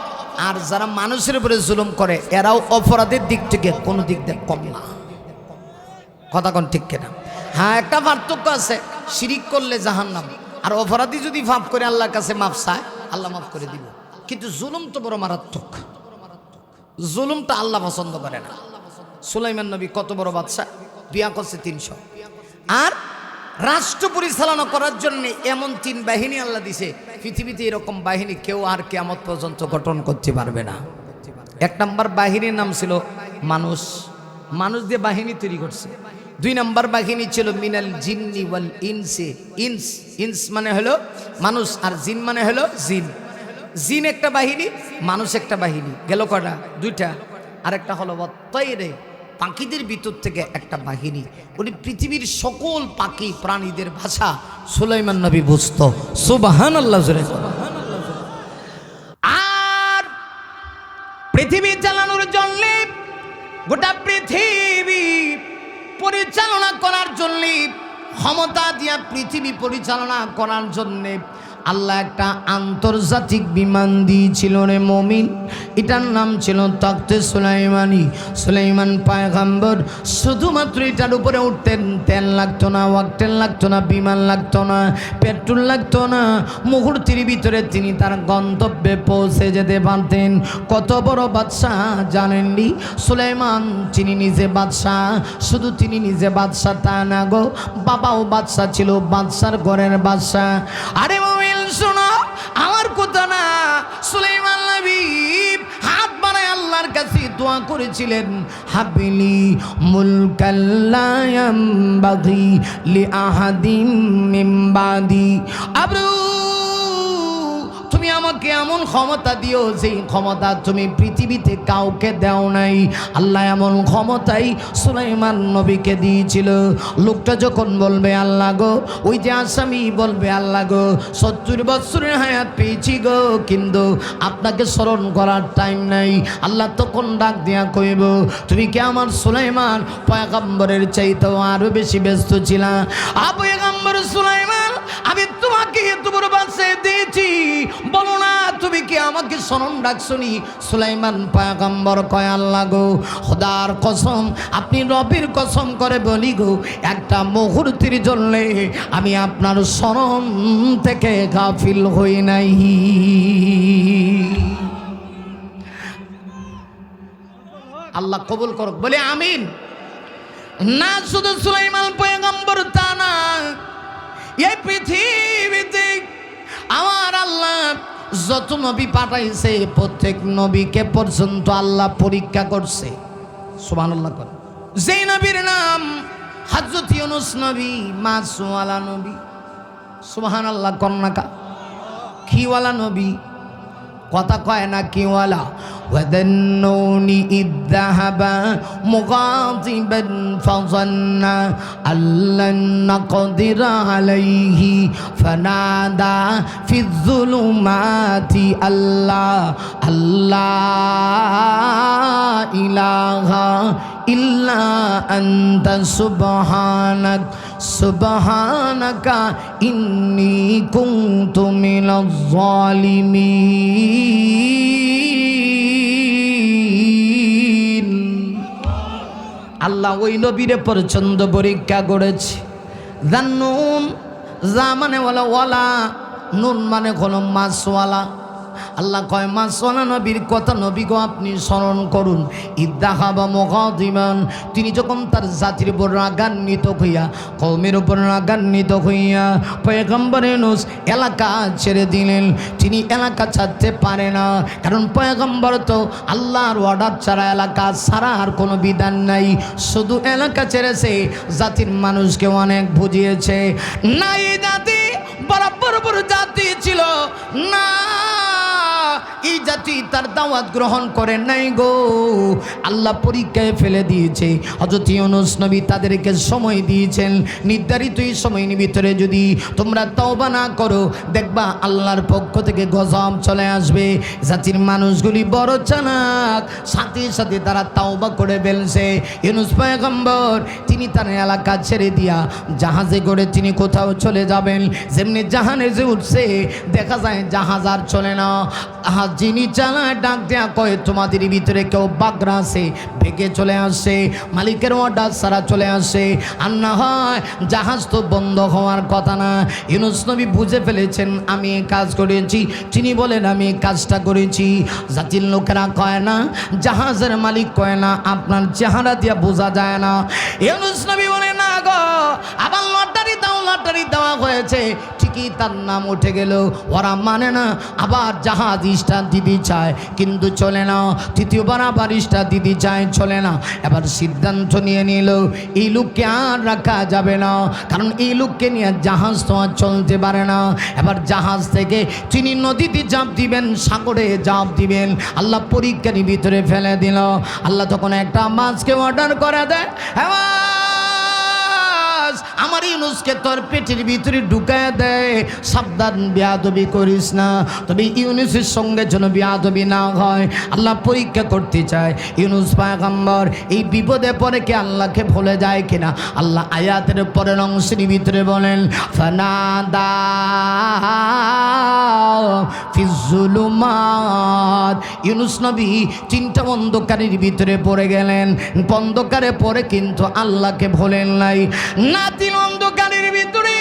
আর যারা মানুষের উপরে জুলুম করে এরাও অপরাধের দিক থেকে কোনো দিক দিয়ে কম না। কথা কোন ঠিক কিনা? হ্যাঁ একটা পার্থক্য আছে। শিরিক করলে জাহান্নাম, আর অপরাধী যদি পাপ করে আল্লাহর কাছে মাফ চায় আল্লাহ মাফ করে দিব। কিন্তু জুলুম তো বড় মারাত্মক, জুলুমটা আল্লাহ পছন্দ করে না। সুলাইমান নবী কত বড় বাদশা, বিয়া করছে 300, আর রাষ্ট্র পরিচালনা করার জন্য এমন 3 বাহিনী আল্লাহ দিছে, পৃথিবীতে এরকম বাহিনী কেউ আর কিয়ামত পর্যন্ত গঠন করতে পারবে না। 1 নম্বর বাহিনীর নাম ছিল মানুষ, মানুষ দিয়ে বাহিনী তৈরি করছে। 2 নম্বর বাহিনী ছিল মিনাল জিন্নি ওয়াল ইনসি, ইনস মানে হলো মানুষ, আর জিন মানে হলো জিন। জিন একটা বাহিনী, মানুষ একটা বাহিনী, গেল কটা? 2টা। আরেকটা হলো তৈরে, পাখিদের ভিতর থেকে একটা বাহিনী। উনি পৃথিবীর সকল পাখি প্রাণীদের ভাষা সুলাইমান নবী বুঝত। সুবহানাল্লাহ। আর পৃথিবী চালানোর জন্য, গোটা পৃথিবী পরিচালনা করার জন্য, ক্ষমতা দিয়া পৃথিবী পরিচালনা করার জন্যে আল্লাহ একটা আন্তর্জাতিক বিমান দিয়েছিল রে মমিন। এটার নাম ছিল তখতে সুলাইমানি। সুলাইমান পয়গম্বর শুধুমাত্র এটার উপরে উঠতেন, তেল লাগতো না, ওয়াক্টেল লাগতো না, বিমান লাগতো না, পেট্রোল লাগতো না, মুহূর্তের ভিতরে তিনি তার গন্তব্যে পৌঁছে যেতে পারতেন। কত বড় বাদশাহ জানেননি সুলাইমান? তিনি নিজে বাদশাহ, শুধু তিনি নিজে বাদশাহ তা না গো, বাবাও বাদশাহ ছিল, বাদশার ঘরের বাদশাহ। আরে শোনো আমার কথা না, সুলাইমান নবী হাত বানায় আল্লাহর কাছে দোয়া করেছিলেন, হাবিলি মুলকাল্লা ইয়ামবাগি লিআহাদিন মিন বাদি। তুমি আমাকে এমন ক্ষমতা দিও যেই ক্ষমতা তুমি পৃথিবীতে কাউকে দাও নাই। আল্লাহ এমন ক্ষমতাই সুলাইমান নবীকে দিয়েছিল। লোকটা যখন বলবে আল্লাহ গো, ওই যে আসামি বলবে আল্লাহ গো 70 বছরের হায়াত পেয়েছি গো, কিন্তু আপনাকে স্মরণ করার টাইম নাই। আল্লাহ তখন ডাক দিয়া কইব, তুমি কি আমার সুলাইমান পয়গম্বরের চাইতেও আরো বেশি ব্যস্ত ছিলা? পয়গম্বর সুলাইমান, আমি তোমাকে এত বড় বাঁচিয়ে দিয়েছি, বলো না তুমি কি আমাকে স্মরণ রাখছনি? সুলাইমান পয়গম্বর কয় আল্লাহ গো, খোদার কসম, আপনি রবের কসম করে বলি গো, একটা মুহূর্তের জন্য আমি আপনার স্মরণ থেকে গাফিল হই নাই। আল্লাহ কবুল করুক, বলে আমিন। না শুধু সুলাইমান পয়গম্বর তা না, এই পৃথিবীতে আমার আল্লাহ যত নবী পাঠাইছে প্রত্যেক নবীকে পর্যন্ত আল্লাহ পরীক্ষা করছে। সুবহানাল্লাহ। যেই নবীর নাম হযরত ইউনূস নবী, মাছওয়ালা নবী। সুবহানাল্লাহ। কন্যাকা কিওয়ালা নবী, কথা কয় না কিওয়ালা। ওয়াদান্নুনি ইযহাবা মুগাদিবান ফাযান্না আল্লান নাকদিরা আলাইহি ফানাদা ফিয-যুলুমাতি আল্লাহ আল্লাহ ইলাহা ইল্লা আনতা সুবহানাকা ইন্নী কুনতু মিনাজ জালিমিন। আল্লাহ ওই নবীরে পছন্দ পরীক্ষা করেছে। জান্নুন, যা মানে ওয়ালা, নুন মানে হলো মাছওয়ালা। আল্লাহ কয় মাছওয়ালা নবীর কথা নবী গো আপনি স্মরণ করুন। ইযহাবা মুগাদিবান, তিনি যখন তার জাতির উপর রাগান্বিত হইয়া, কওমের উপর রাগান্বিত হইয়া পয়গম্বর ইউনূস এলাকা ছেড়ে দিলেন। তিনি এলাকা ছাড়তে পারে না, কারণ পয়গম্বর তো আল্লাহর অর্ডার ছাড়া এলাকা ছাড়া আর কোনো বিধান নাই। শুধু এলাকা ছেড়েছে, জাতির মানুষকে অনেক বুঝিয়েছে। না এই জাতি বড় জাতি ছিল না, এই জাতি তার দাওয়াত গ্রহণ করে নাই গো। আল্লাহ পরীক্ষায় ফেলে দিয়েছে। হযরত ইউনূস নবী তাদেরকে সময় দিয়েছেন, নির্ধারিত এই সময়ের ভিতরে যদি তোমরা তওবা না করো, দেখবা আল্লাহর পক্ষ থেকে গজব চলে আসবে। জাতির মানুষগুলি বড় চালাক, সাথে সাথে তারা তওবা করে ফেলছে। ইউনূস পয়গম্বর তিনি তার এলাকা ছেড়ে দিয়া জাহাজে করে তিনি কোথাও চলে যাবেন। যেমনি জাহাজে উঠছে, দেখা যায় জাহাজ আর চলে না। যিনি চালায়, ডাক দেয়া কয় তোমাদের ভিতরে কেউ বাগরা আছে, ভেগে চলে আসে, মালিকের অর্ডার ছাড়া চলে আসে। আর না হয় জাহাজ তো বন্ধ হওয়ার কথা না। ইউনূস নবী বুঝে ফেলেছেন আমি এই কাজ করেছি। তিনি বলেন আমি এই কাজটা করেছি। জাতির লোকেরা কয় না, জাহাজের মালিক কয় না, আপনার চেহারা দিয়া বোঝা যায় না। ইউনূস নবী বলে না গো, আবার লটারি দাও, লটারি দেওয়া হয়েছে, ঠিকই তার নাম উঠে গেল। ওরা মানে না, আবার জাহাজ স্টার্ট দিতে চায় কিন্তু চলে না, তৃতীয়বার আবার স্টার্ট দিতে চায়, চলে না। এবার সিদ্ধান্ত নিয়ে নিল এই লোককে আর রাখা যাবে না, কারণ এই লোককে নিয়ে জাহাজ তো আর চলতে পারে না। এবার জাহাজ থেকে তিনি নদীতে ঝাঁপ দিবেন, সাগরে ঝাঁপ দিবেন। আল্লাহ পরীক্ষার ভিতরে ফেলে দিল। আল্লাহ তখন একটা মাছকে অর্ডার করে দেয়, আমার ইউনূসকে তোর পেটের ভিতরে ঢুকায় দেয়, সাবধান বেয়াদবি করিস না। তবে ইউনূসের সঙ্গে যেন বেয়াদবি না হয়, আল্লাহ পরীক্ষা করতে চায় ইউনূস পয়গম্বর এই বিপদে পড়ে কি আল্লাহকে ভুলে যায় কিনা। আল্লাহ আয়াতের পরের অংশের ভিতরে বলেন ফানাদা ফিজ্জুলুমাত, ইউনূস নবী তিনটা অন্ধকারের ভিতরে পড়ে গেলেন। অন্ধকারে পড়ে কিন্তু আল্লাহকে ভোলেন নাই। নাতির অন্ধকারের ভিতরে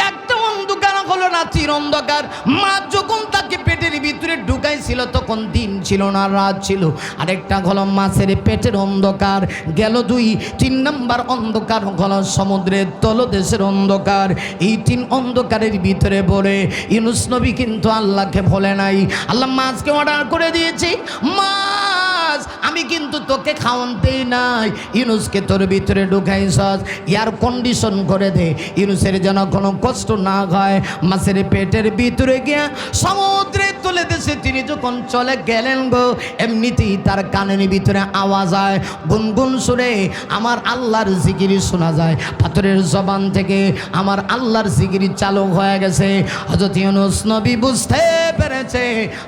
একটা অন্ধকার হলো রাতের অন্ধকার। মা যখন তাকে পেটের ভিতরে ঢুকাইছিল তখন দিন ছিল না, রাত ছিল। আরেকটা হলো মাছের পেটের অন্ধকার গেল 2। 3 নম্বর অন্ধকার হলো সমুদ্রের তলদেশের অন্ধকার। এই 3 অন্ধকারের ভিতরে পড়ে ইউনূস নবী কিন্তু আল্লাহকে ভোলে নাই। আল্লাহ মাছকে অর্ডার করে দিয়েছি, মাছ আমি কিন্তু তোকে খাওয়ানতেই নাই, ইউনূসকে তোর ভিতরে ঢুকাইছস, এয়ার কন্ডিশন করে দে, ইউনূসের যেন কোনো কষ্ট না হয়। মাছের পেটের ভিতরে গিয়া সমুদ্রে তুলে দেশে তিনি যখন চলে গেলেন গো, এমনিতেই তার কানের ভিতরে আওয়াজ হয়, গুনগুন সুরে আমার আল্লাহর জিকির শোনা যায়। পাথরের জবান থেকে আমার আল্লাহর জিকির চালু হয়ে গেছে। হযরত ইউনূস নবী বুঝতে পেরেছে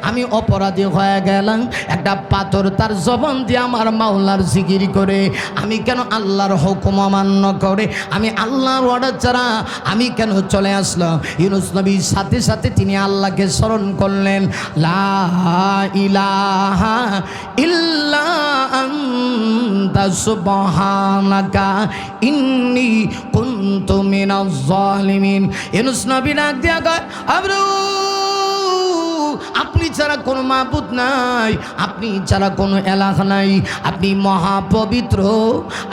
আমি অপরাধী হয়ে গেলাম। একটা পাথর তার জবান দিয়ে আমার মাওলার জিকির করে, আমি কেন আল্লাহর হুকুম অমান্য করে, আমি আল্লাহর অর্ডার ছাড়া আমি কেন চলে আসলাম। ইউনূস নবীর সাথে সাথে তিনি আল্লাহকে স্মরণ করলেন, লা ইলাহা ইল্লা আনতা সুবহানাকা ইন্নী কুনতু মিনাজ জালিমিন। ইউনূস নবী ডাক দিয়া কয়, আবরু আপনি ছাড়া কোনো মাবুদ নাই, আপনি ছাড়া কোনো এলাহ নাই, আপনি মহাপবিত্র,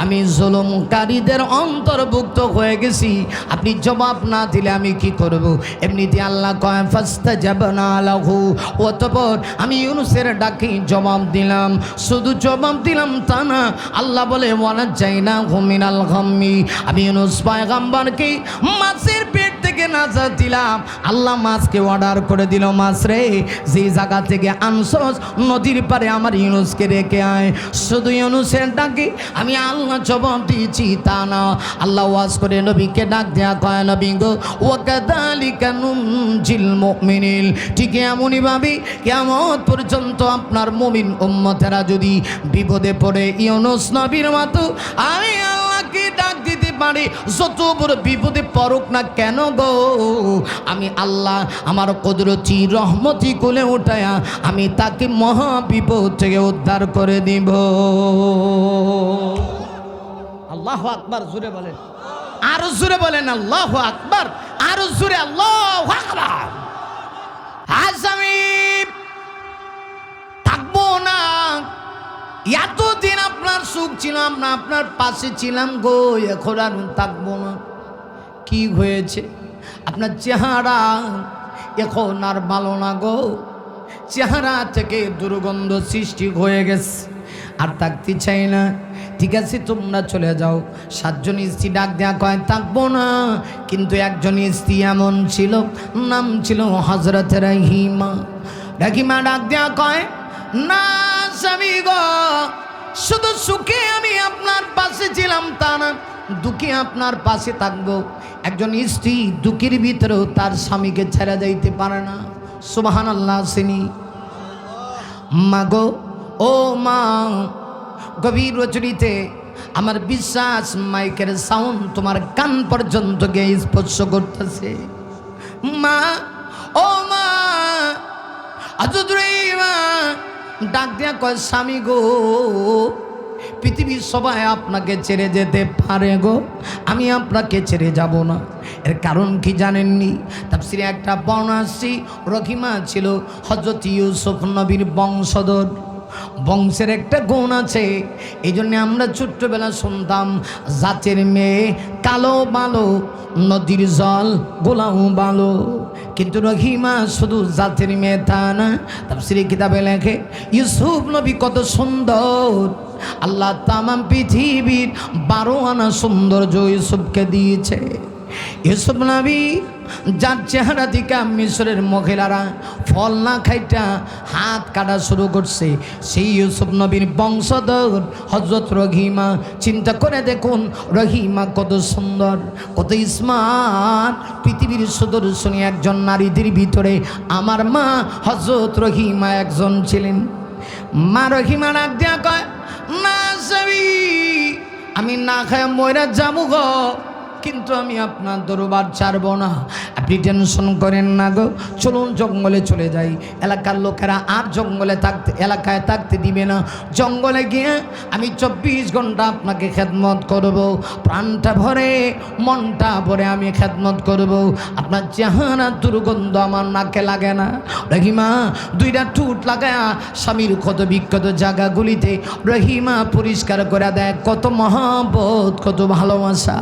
আমি জুলুমকারীদের অন্তর্ভুক্ত হয়ে গেছি, আপনি জবাব না দিলে আমি কি করব। এমনিতে আল্লাহ কয় ফাস্তাজাবনা লাহু, অতঃপর আমি ইউনূসের ডাকে জবাব দিলাম। শুধু জবাব দিলাম তা না, আল্লাহ বলে ওয়ানাজাইনাহু মিনাল গাম্মি, আমি ইউনূস পয়গম্বরকে মাছের পেট থেকে নাজাত দিলাম। আল্লাহ মাছকে অর্ডার করে দিল, মাছ রে যে জায়গা থেকে আনছস নদীর পারে আমার ইউনূসকে রেখে আয়। শুধু ইউনূসের ডাকে আমি আল্লাহ জবাব দিয়েছি তা না, আল্লাহ ওয়াজ করে নবীকে ডাক দেয়া কয়, নবী গো ওয়াকাযালিকা নুনজিল মুমিনিন, ঠিক এমনই ভাবে কিয়ামত পর্যন্ত আপনার মুমিন উম্মতেরা যদি বিপদে পড়ে ইউনূস নবীর মতো আমি আল্লাহকে ডাক দিতে পারি, যত বড় বিপদে পড়ুক না কেন গো, আমি আল্লাহ আমার কুদরতি রহমতি কোলে উঠায়া আমি তাকে মহা বিপদ থেকে উদ্ধার করে দিব। আল্লাহু আকবার, জোরে বলেন, আর জোরে বলেন আল্লাহু আকবার, আর জোরে আল্লাহু আকবার। আজ আমি থাকবো না, এতদিন আপনার সুখ ছিলাম না, আপনার পাশে ছিলাম গো, এখন আর থাকবো না। কি হয়েছে? আপনার চেহারা এখন আর ভালো না গো, চেহারা থেকে দুর্গন্ধ সৃষ্টি হয়ে গেছে, আর থাকতে চাই না। ঠিক আছে তোমরা চলে যাও। 7 জন স্ত্রী ডাক দেয়া কয় থাকবো না, কিন্তু একজন স্ত্রী এমন ছিল, নাম ছিল হযরত রহিমা। রহিমা ডাক দেয়া কয়, না স্বামী গো, শুধু সুখে আমি আপনার পাশে ছিলাম তা না, দুঃখে আপনার পাশে থাকবো। একজন স্ত্রী দুঃখের ভিতরেও তার স্বামীকে ছেড়ে যাইতে পারে না। সুবহানাল্লাহ। সিনি মা গো, ও মা, গভীর রজনীতে আমার বিশ্বাস মাইকের সাউন্ড তোমার কান পর্যন্ত গিয়ে স্পর্শ করতেছে। মা, ও মা, হযরত রহিমা ডাক দিয়া কয় স্বামী গো, পৃথিবীর সবাই আপনাকে ছেড়ে যেতে পারে গো, আমি আপনাকে ছেড়ে যাব না। এর কারণ কি জানেননি? তাফসীরে একটা বর্ণনা আসছে, রহিমা ছিল হযরত ইউসুফ নবীর বংশধর। বংশের একটা গুণ আছে, এই জন্য আমরা ছোট্টবেলা শুনতাম জাতের মেয়ে কালো বালো, নদীর জল গোলাও বালো। কিন্তু রহিমা শুধু জাতের মেয়ে তা না, তাফসীরে কিতাবে লেখে ইউসুফ নবী কত সুন্দর, আল্লাহ তামাম পৃথিবীর 12 আনা সৌন্দর্য ইউসুফকে দিয়েছে। ইউসুফ নবী যার চেহারা দিকে মিশরের মহিলারা ফল না খাইটা হাত কাটা শুরু করছে, সেই ইউসুফ নবীর বংশধর হযরত রহিমা। চিন্তা করে দেখুন রহিমা কত সুন্দর, কত স্মার্ট। পৃথিবীর সুদর্শনী একজন নারীদের ভিতরে আমার মা হযরত রহিমা একজন ছিলেন। মা রহিমা ডাক দিয়া কয়, না স্বামী, আমি না খায় মইরা যাবো গো, কিন্তু আমি আপনার দরবার ছাড়ব না। আপনি টেনশন করেন না গো, চলুন জঙ্গলে চলে যাই। এলাকার লোকেরা আর জঙ্গলে থাকতে, এলাকায় থাকতে দিবে না। জঙ্গলে গিয়ে আমি 24 ঘন্টা আপনাকে খেদমত করব, প্রাণটা ভরে মনটা ভরে আমি খেদমত করব। আপনার চেহারা দুর্গন্ধ আমার নাকে লাগে না। রহিমা দুইটা ঠুট লাগায়া স্বামীর ক্ষত বিক্ষত জায়গাগুলিতে রহিমা পরিষ্কার করে দেয়। কত মহব্বত, কত ভালোবাসা।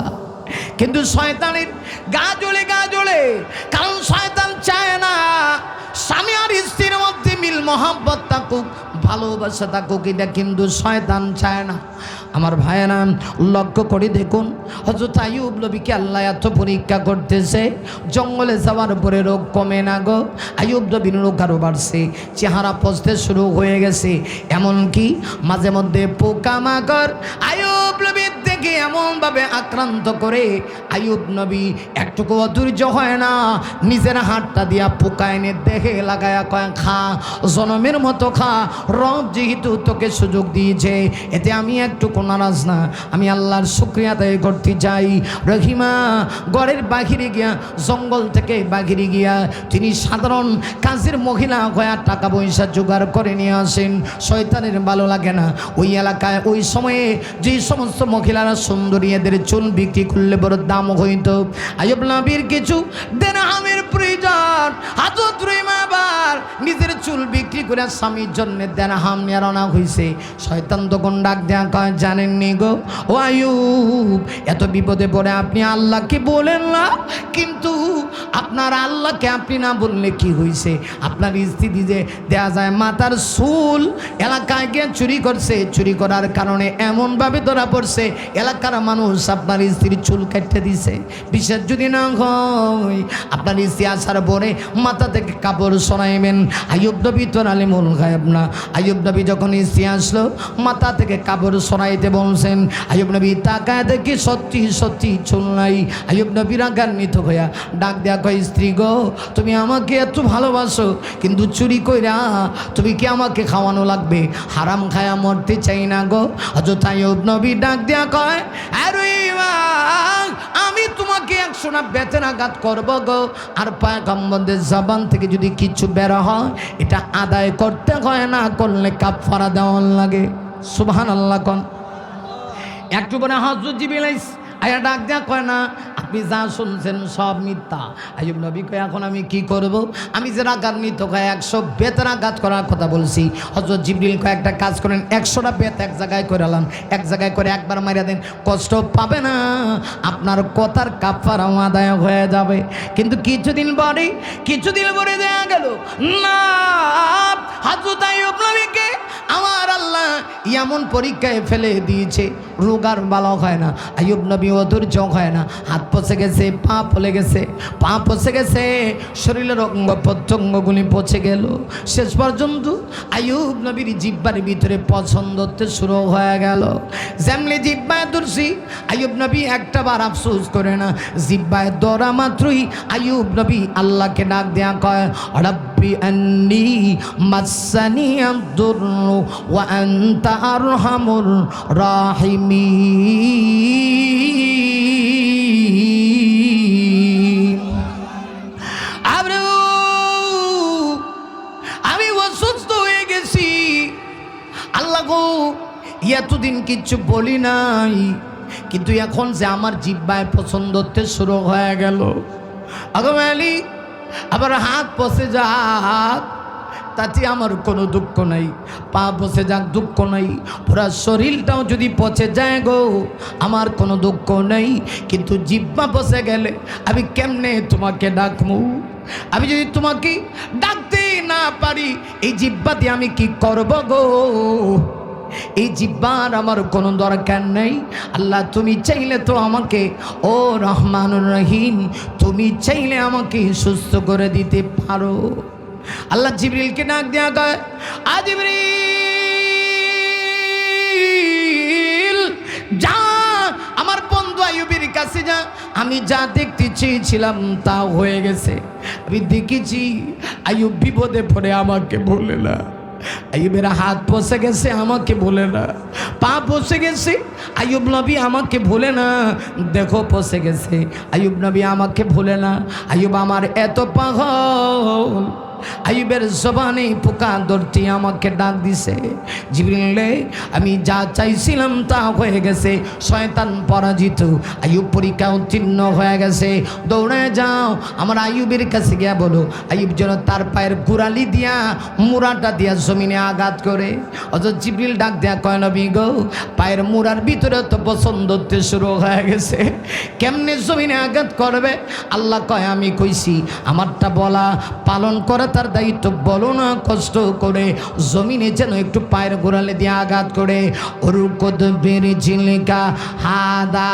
কিন্তু শয়তানের গা জ্বলে, কারণ শয়তান চায় না স্বামী আর স্ত্রীর মধ্যে মিল মহব্বত থাকুক, ভালোবাসা থাকুক, এটা কিন্তু শয়তান চায় না। আমার ভাইয়েরা লক্ষ্য করে দেখুন, হযরত আইয়ুব নবীকে আল্লাহ এত পরীক্ষা করতেছে, জঙ্গলে যাওয়ার পরে রোগ কমে না গো। আইয়ুব নবীর রোগ আরও বাড়ছে, চেহারা পচতে শুরু হয়ে গেছে। এমনকি মাঝে মধ্যে পোকামাকড় আইয়ুব নবীর থেকে এমনভাবে আক্রান্ত করে আইয়ুব নবী একটুকু অধৈর্য হয় না, নিজের হাতটা দিয়া পোকা এনে দেখে লাগায়া কয়, খা, জনমের মতো খা, রব যেহেতু তোকে সুযোগ দিয়েছে, এতে আমি একটুকু নারাজ না, আমি আল্লাহর শুকরিয়া আদায় করতে চাই। রহিমা ঘরের বাহিরে গিয়া, জঙ্গল থেকে বাহিরে গিয়া তিনি সাধারণ কাজের মহিলা হয়ে টাকা পয়সা জোগাড় করে নিয়ে আসেন। শয়তানের ভালো লাগে না ওই এলাকায় ওই সময়ে যে সমস্ত মহিলারা সুন্দরী, এদের চুল বিক্রি করলে বড় দাম হইত। আইয়ুব নবীর কিছু দিরহামের প্রয়োজন, হযরত রহিমা আবার নিজের চুল বিক্রি করে স্বামীর জন্য দিরহাম নিয়ে রওনা হইছে। শয়তান তখন ডাক দেয়া কয়, জানেননি গো ও আইয়ুব, এত বিপদে পড়ে আপনি আল্লাহকে বলেন না, কিন্তু আপনার আল্লাহকে আপনি না বললে কি হয়েছে? আপনার স্ত্রী যে দেয়া যায় মাথার চুল এলাকায় গিয়ে চুরি করছে, চুরি করার কারণে এমনভাবে ধরা পড়ছে এলাকার মানুষ আপনার স্ত্রীর চুল কেটে দিছে। বিশেষ যদি না হয় আপনার স্ত্রী আসার পরে মাথা থেকে কাপড় সরাইবেন। আইয়ুব নবী তো আলিমুল গায়ব না। আইয়ুব নবী যখন স্ত্রী আসলো মাথা থেকে কাপড় সরাইতে বলছেন, আইয়ুব নবী তাকায় দেখি সত্যি সত্যি চুল নাই। আইয়ুব নবী রাগান্বিত হইয়া ডাক দেয়া কয়, স্ত্রী গো, তুমি আমাকে এত ভালোবাসো, কিন্তু চুরি কইরা তুমি কি আমাকে খাওয়ানো লাগবে? হারাম খায়া মরতে চাই না গো। হযরত আইয়ুব নবী ডাক দেয়া কয়, আরে আমি তোমাকে 100 বেতনাঘাত করব গো। আর পয়গম্বরদের জবান থেকে যদি কিছু বের হয় এটা আদায় করতে হয়, না করলে কাফারা দেওয়ার লাগে। সুবহানাল্লাহ কোন। একটু পরে হযরত জিবরিল আয়া ডাক দেয়া কয়, না আপনি যা শুনছেন সব মিথ্যা। আইয়ুব নবী কয়, এখন আমি কি করব? আমি যে রাগান্বিত কয় 100 বেতনাঘাত করার কথা বলছি। হযরত জিবরিল কয়, একটা কাজ করেন, 100টা বেত এক জায়গায় করালাম, এক জায়গায় করে একবার মারিয়া দেন, কষ্ট পাবে না, আপনার কথার কাফারা আদায় হয়ে যাবে। কিন্তু কিছুদিন পরে দেয়া গেল না, হযরত আইয়ুব নবীকে আমার আল্লাহ এমন পরীক্ষায় ফেলে দিয়েছে, রোগ আর ভালো হয় না। আইয়ুব নবী অধৈর্য হয় না, হাত পচে গেছে, পা পচে গেছে, শরীরের অঙ্গ প্রত্যঙ্গগুলি পচে গেল। শেষ পর্যন্ত আইয়ুব নবীর জিহ্বার ভিতরে পছন্দ হতে শুরু হয়ে গেল। যেমনি জিহ্বায় ধরছি, আইয়ুব নবী একটা বার আফসোস করে না। জিহ্বায় ধরা মাত্রই আইয়ুব নবী আল্লাহকে ডাক দেয়া কয়, রব্বি আন্নী মাসানি আদ-দুররু ওয়া আনতা আরহামুর রাহিমিন। আমি এতদিন কিচ্ছু বলি নাই, কিন্তু এখন যে আমার জিহ্বায় পছন্দ হতে শুরু হয়ে গেল। আগো মালিক, আবার হাত পচে যাক তাতে আমার কোনো দুঃখ নাই, পা পচে যাক দুঃখ নাই, পুরা শরীরটাও যদি পচে যায় গো আমার কোনো দুঃখ নেই, কিন্তু জিহ্বা পচে গেলে আমি কেমনে তোমাকে ডাকবো? আমি যদি তোমাকে ডাকতে না পারি এই জিহ্বা দিয়ে আমি কি করব গো? এই জিহ্বার আমার কোনো দরকার নেই। আল্লাহ তুমি চাইলে তো আমাকে, ও রহমানুর রহিম, তুমি চাইলে আমাকে সুস্থ করে দিতে পারো। আল্লাহ জিবরিলকে ডাক দেয়া কয়, আ জিবরিল যা আমার বন্ধু আইয়ুবের কাছে যা, আমি যা দেখতে চেয়েছিলাম তা হয়ে গেছে। আমি দেখেছি আইয়ুব বিপদে পড়ে আমাকে বলে না, আইয়ুবের হাত পচে গেছে আমাকে বলে না, পা পচে গেছে আইয়ুব নবী আমাকে ভুলে না, দেখো পচে গেছে আইয়ুব নবী আমাকে ভুলে না। আইয়ুব আমার এত পাগল, আইয়ুবের জবানে পোকা ধরতে আমাকে ডাক দিছে, জিবরিল আমি যা চাইছিলাম তা হয়ে গেছে, শয়তান পরাজিত, আইয়ুব পরীক্ষা উত্তীর্ণ হয়ে গেছে। দৌড়ে যাও আমার আইয়ুবের কাছে গিয়া বলো আইয়ুব যেন তার পায়ের গোড়ালি দিয়া মুড়াটা দিয়া জমিনে আঘাত করে। অথচ জিবরিল ডাক দেয়া কয়, নবী গো পায়ের মুড়ার ভিতরে তো পছন্দ হতে শুরু হয়ে গেছে, কেমনে জমিনে আঘাত করবে? আল্লাহ কয় আমি কইছি আমারটা বলা পালন করে তার দায়িত্ব, বলো না কষ্ট করে জমিনে যেন একটু পায়ের গোড়ালে দিয়ে আঘাত করে। ওরকদ বেরি ঝিলিকা হাদা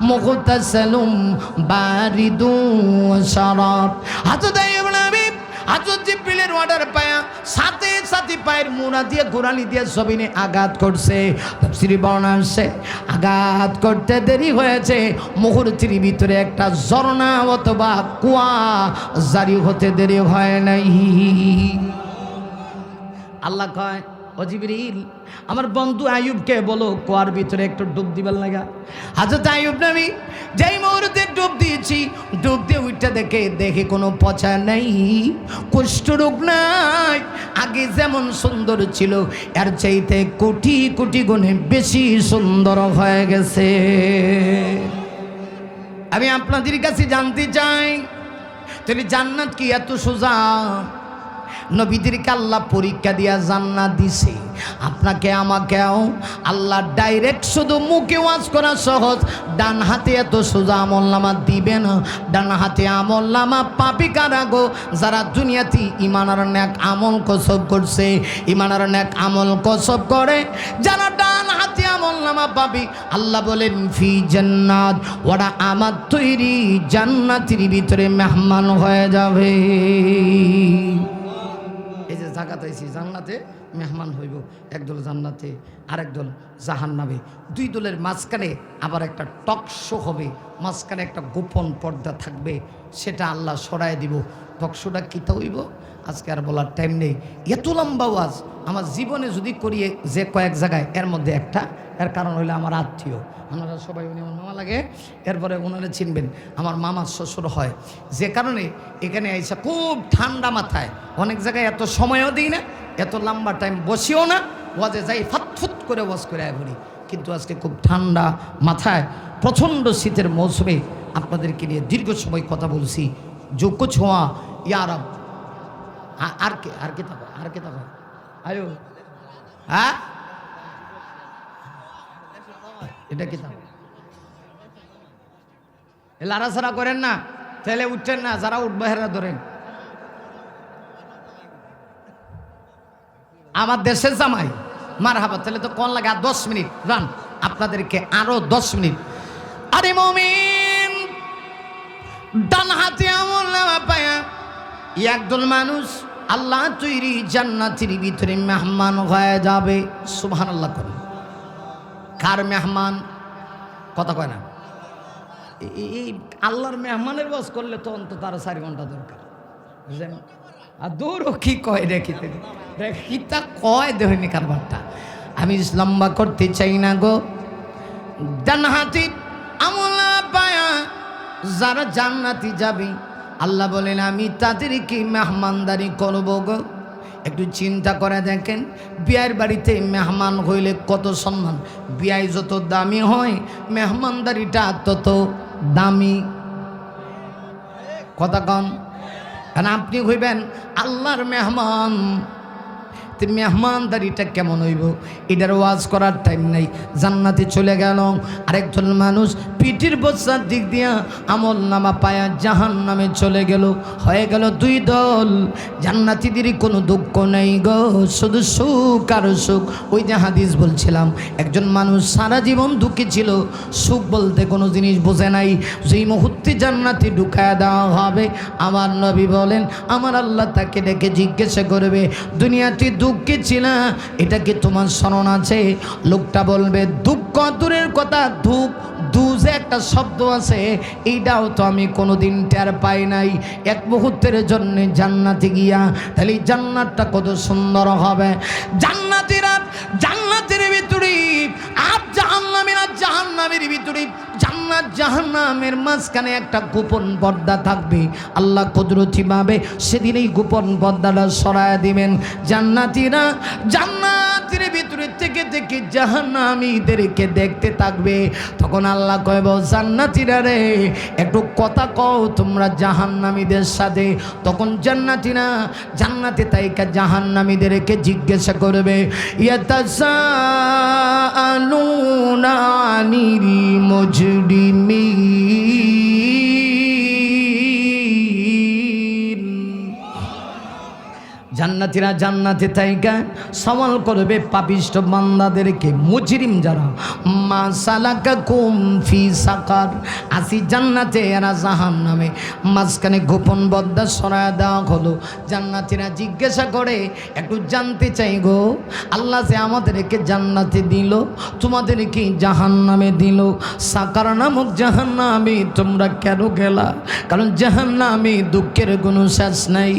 মুগতাসালুম বারিদু শারাব। হযরত আইয়ুব নবী হযরত জিবরিলের অর্ডার পায়া সাথে সাথে পায়ের মুড়া দিয়ে গোড়ালি দিয়ে জমিনে আঘাত করছে। তাফসীরে বর্ণনা আছে আঘাত করতে দেরি হয়েছে, মুহূর্তের ভিতরে একটা ঝর্ণা অথবা কুয়া জারি হতে দেরি হয় নাই। আল্লাহ কয়, ও জিবরিল আমার বন্ধু আইয়ুবকে বলো কুয়ার ভিতরে একটু ডুব দিবার লাগা। হযরত আইয়ুব নবী যেই মুহূর্তে ডুব দিয়েছি, ডুব দিয়ে উঠে দেখে কোনো পচা নাই, কুষ্ঠরোগ নাই, আগে যেমন সুন্দর ছিল এর চাইতে কোটি কোটি গুণে বেশি সুন্দর হয়ে গেছে। আমি আপনাদের কাছে জানতে চাই, তাহলে জান্নাত কি এত সোজা? নবীদেরকে আল্লাহ পরীক্ষা দিয়া জান্নাত দিছে, আপনাকে আমাকেও আল্লাহ ডাইরেক্ট শুধু মুখে ওয়াজ করা সহজ, ডান হাতে এত সোজা আমলনামা দিবে না। ডান হাতে আমলনামা পাপি কারা গো? যারা দুনিয়াতে ঈমানের নেক আমল কসব করছে, ঈমানের নেক আমল কসব করে যারা ডান হাতে আমলনামা পাবি, আল্লাহ বলেন ফি জান্নাত, ওরা আমার তৈরি জান্নাতের ভিতরে মেহমান হয়ে যাবে। এই যে জায়গাতে আইছি জান্নাতে মেহমান হইব, একদল জান্নাতে আরেক দল জাহান্নামে, দুই দলের মাঝখানে আবার একটা টক শো হবে, মাঝখানে একটা গোপন পর্দা থাকবে, সেটা আল্লাহ সরায় দিব। টক শোটা কীটা হইব আজকে আর বলার টাইম নেই। এত লম্বা ওয়াজ আমার জীবনে যদি করিয়ে যে কয়েক জায়গায়, এর মধ্যে একটা, এর কারণ হইলে আমার আত্মীয়, ওনারা সবাই উনি আমার মামা লাগে, এরপরে ওনারা চিনবেন আমার মামার শ্বশুর হয়, যে কারণে এখানে আইসা খুব ঠান্ডা মাথায়, অনেক জায়গায় এত সময়ও দিই না, এত লম্বা টাইম বসিও না, ওয়াজে যাই ফাতফুত করে ওয়াজ করে ঘুরি, কিন্তু আজকে খুব ঠান্ডা মাথায় প্রচণ্ড শীতের মৌসুমে আপনাদেরকে নিয়ে দীর্ঘ সময় কথা বলছি। যোগ্য ছোঁয়া ইয়ারব আর কে তাকো আয়ো, হ্যাঁ এটা কি তাকো লাড়াছাড়া করেন না, তাহলে উঠছেন না, যারা উঠবে হেরা ধরেন। আমার দেশের জামাই মারহাবা, তাহলে তো কোন লাগে আর 10 মিনিট রান, আপনাদেরকে আরো 10 মিনিট। আরে মুমিন, ডান হাতে আমলনামা পায়া একদল মানুষ আল্লাহ তৈরি জান্নাতের ভিতরে মেহমান হয়ে যাবে। সুবহানাল্লাহ করেন। কার মেহমান? কথা কয় না। এই আল্লাহর মেহমানের ওয়াজ করলে তো অন্তত আরো 4 ঘন্টা দরকার, বুঝলেন? আর দূরও কি কয় দেখিতে কিতা কয় দেহনি কারবারটা। আমি লম্বা করতে চাই না গো। ডান হাতে আমলনামা পায়া যারা জান্নাতি যাবে, আল্লাহ বলেন আমি তাদেরকে মেহমানদারি করব গো। একটু চিন্তা করে দেখেন, বিয়ের বাড়িতে মেহমান হইলে কত সম্মান। বিয়ে যত দামি হয় মেহমানদারিটা তত দামি। কথা কন, কারণ আপনি হইবেন আল্লাহর মেহমান। মেহমানদারিটা কেমন হইব এটার ওয়াজ করার টাইম নাই। জান্নাতে চলে গেল আরেকজন মানুষ, পিঠির বোঝার দিক দিয়া আমল নামা পায়া জাহান নামে চলে গেল। হয়ে গেল দুই দল। জান্নাতীদের কোনো দুঃখ নেই গো, শুধু সুখ আর সুখ। ওই যে হাদিস বলছিলাম, একজন মানুষ সারা জীবন দুঃখী ছিল, সুখ বলতে কোনো জিনিস বোঝে নাই। যেই মুহূর্তে জান্নাতে ঢুকায় দেওয়া হবে, আমার নবী বলেন আমার আল্লাহ তাকে ডেকে জিজ্ঞাসা করবে, দুনিয়াতে দুঃখী ছিল, এটা কি তোমার স্মরণ আছে? লোকটা বলবে দুঃখ দূরের কথা, দুজে একটা শব্দ আছে, এইটাও তো আমি কোনোদিন টের পাই নাই। এক মুহূর্তের জন্য জান্নাতে গিয়া তাহলে জান্নাতটা কত সুন্দর হবে। জান্নাতের ভিতরে আর জাহান্নামের ভিতরে, জান্নাত জাহান্নামের মাঝখানে একটা গোপন পর্দা থাকবে। আল্লাহ কুদরতি ভাবে সেদিন এই গোপন পর্দাটা সরায় দিবেন। জান্নাতীরা জান্নাতের ভিতরে থেকে থেকে জাহান্নামীদেরকে দেখতে থাকবে। তখন আল্লাহ কইব, জান্নাতীরা রে একটু কথা কও তোমরা জাহান্নামীদের সাথে। তখন জান্নাতীরা জান্নাতে তাইকা জাহান্নামীদেরকে জিজ্ঞাসা করবে, ইয়াতাসাআলুনা আনিল মুজরিমিন। জান্নাতীরা জান্নাতে তাইকা সওয়াল করবে পাপিষ্ঠ বান্দাদেরকে, মুজরিম যারা, মা সালাকাকুম ফি সাকার। আসি জান্নাতে এরা জাহান্নামে। মাঝখানে গোপন পর্দা সরায় দেওয়া হলো। জান্নাতীরা জিজ্ঞাসা করে, একটু জানতে চাই গো, আল্লাহ যে আমাদেরকে জান্নাতে দিল, তোমাদেরকে জাহান্নামে দিল, সাকার নামক জাহান্নামে তোমরা কেন গেলা? কারণ জাহান্নামে দুঃখের কোনো শেষ নাই।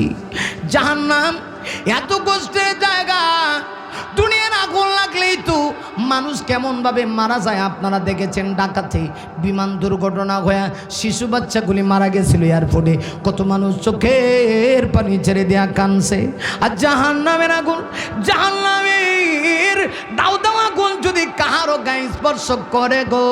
জাহান্নাম এত কষ্টের জায়গা, দুনিয়ার আগুন লাগলেই তো মানুষ কেমন ভাবে মারা যায়। আপনারা দেখেছেন ডাকাতে বিমান দুর্ঘটনা হয়ে শিশু বাচ্চাগুলি মারা গেছিল এয়ারপোর্টে, কত মানুষ চোখের পানি ছেড়ে দেয়া কানছে। আর জাহান্নামের আগুন, জাহান্নামের দাউদাও আগুন যদি কাহারও গায়ে স্পর্শ করে গো,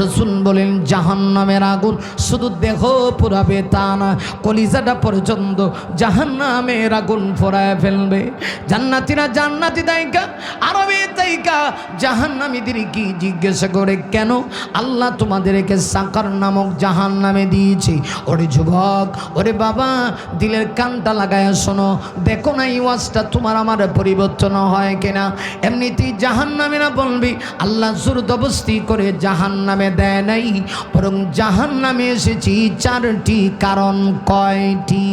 রাসূল বলেন জাহান্নামের আগুন শুধু দেহ পুরাবে তা না, কলিজাটা পর্যন্ত জাহান্নামের আগুন পোড়ায় ফেলবে। জান্নাতীরা জান্নাতি দায়িকা আরবে তাইকা জাহান্নামীদের কি জিজ্ঞাসা করে, কেন আল্লাহ তোমাদেরকে সাকার নামক জাহান্নামে দিয়েছে? ওরে যুবক, ওরে বাবা, দিলের কানটা লাগায় শোনো, দেখো না এই ওয়াজটা তোমার আমার পরিবর্তন হয় কিনা। এমনিতেই জাহান্নামীরা বলবি আল্লাহ জোরদবস্তি করে জাহান্নামে দেয় নাই, বরং জাহান্নামে এসেছি চারটি কারণ। কয়টি?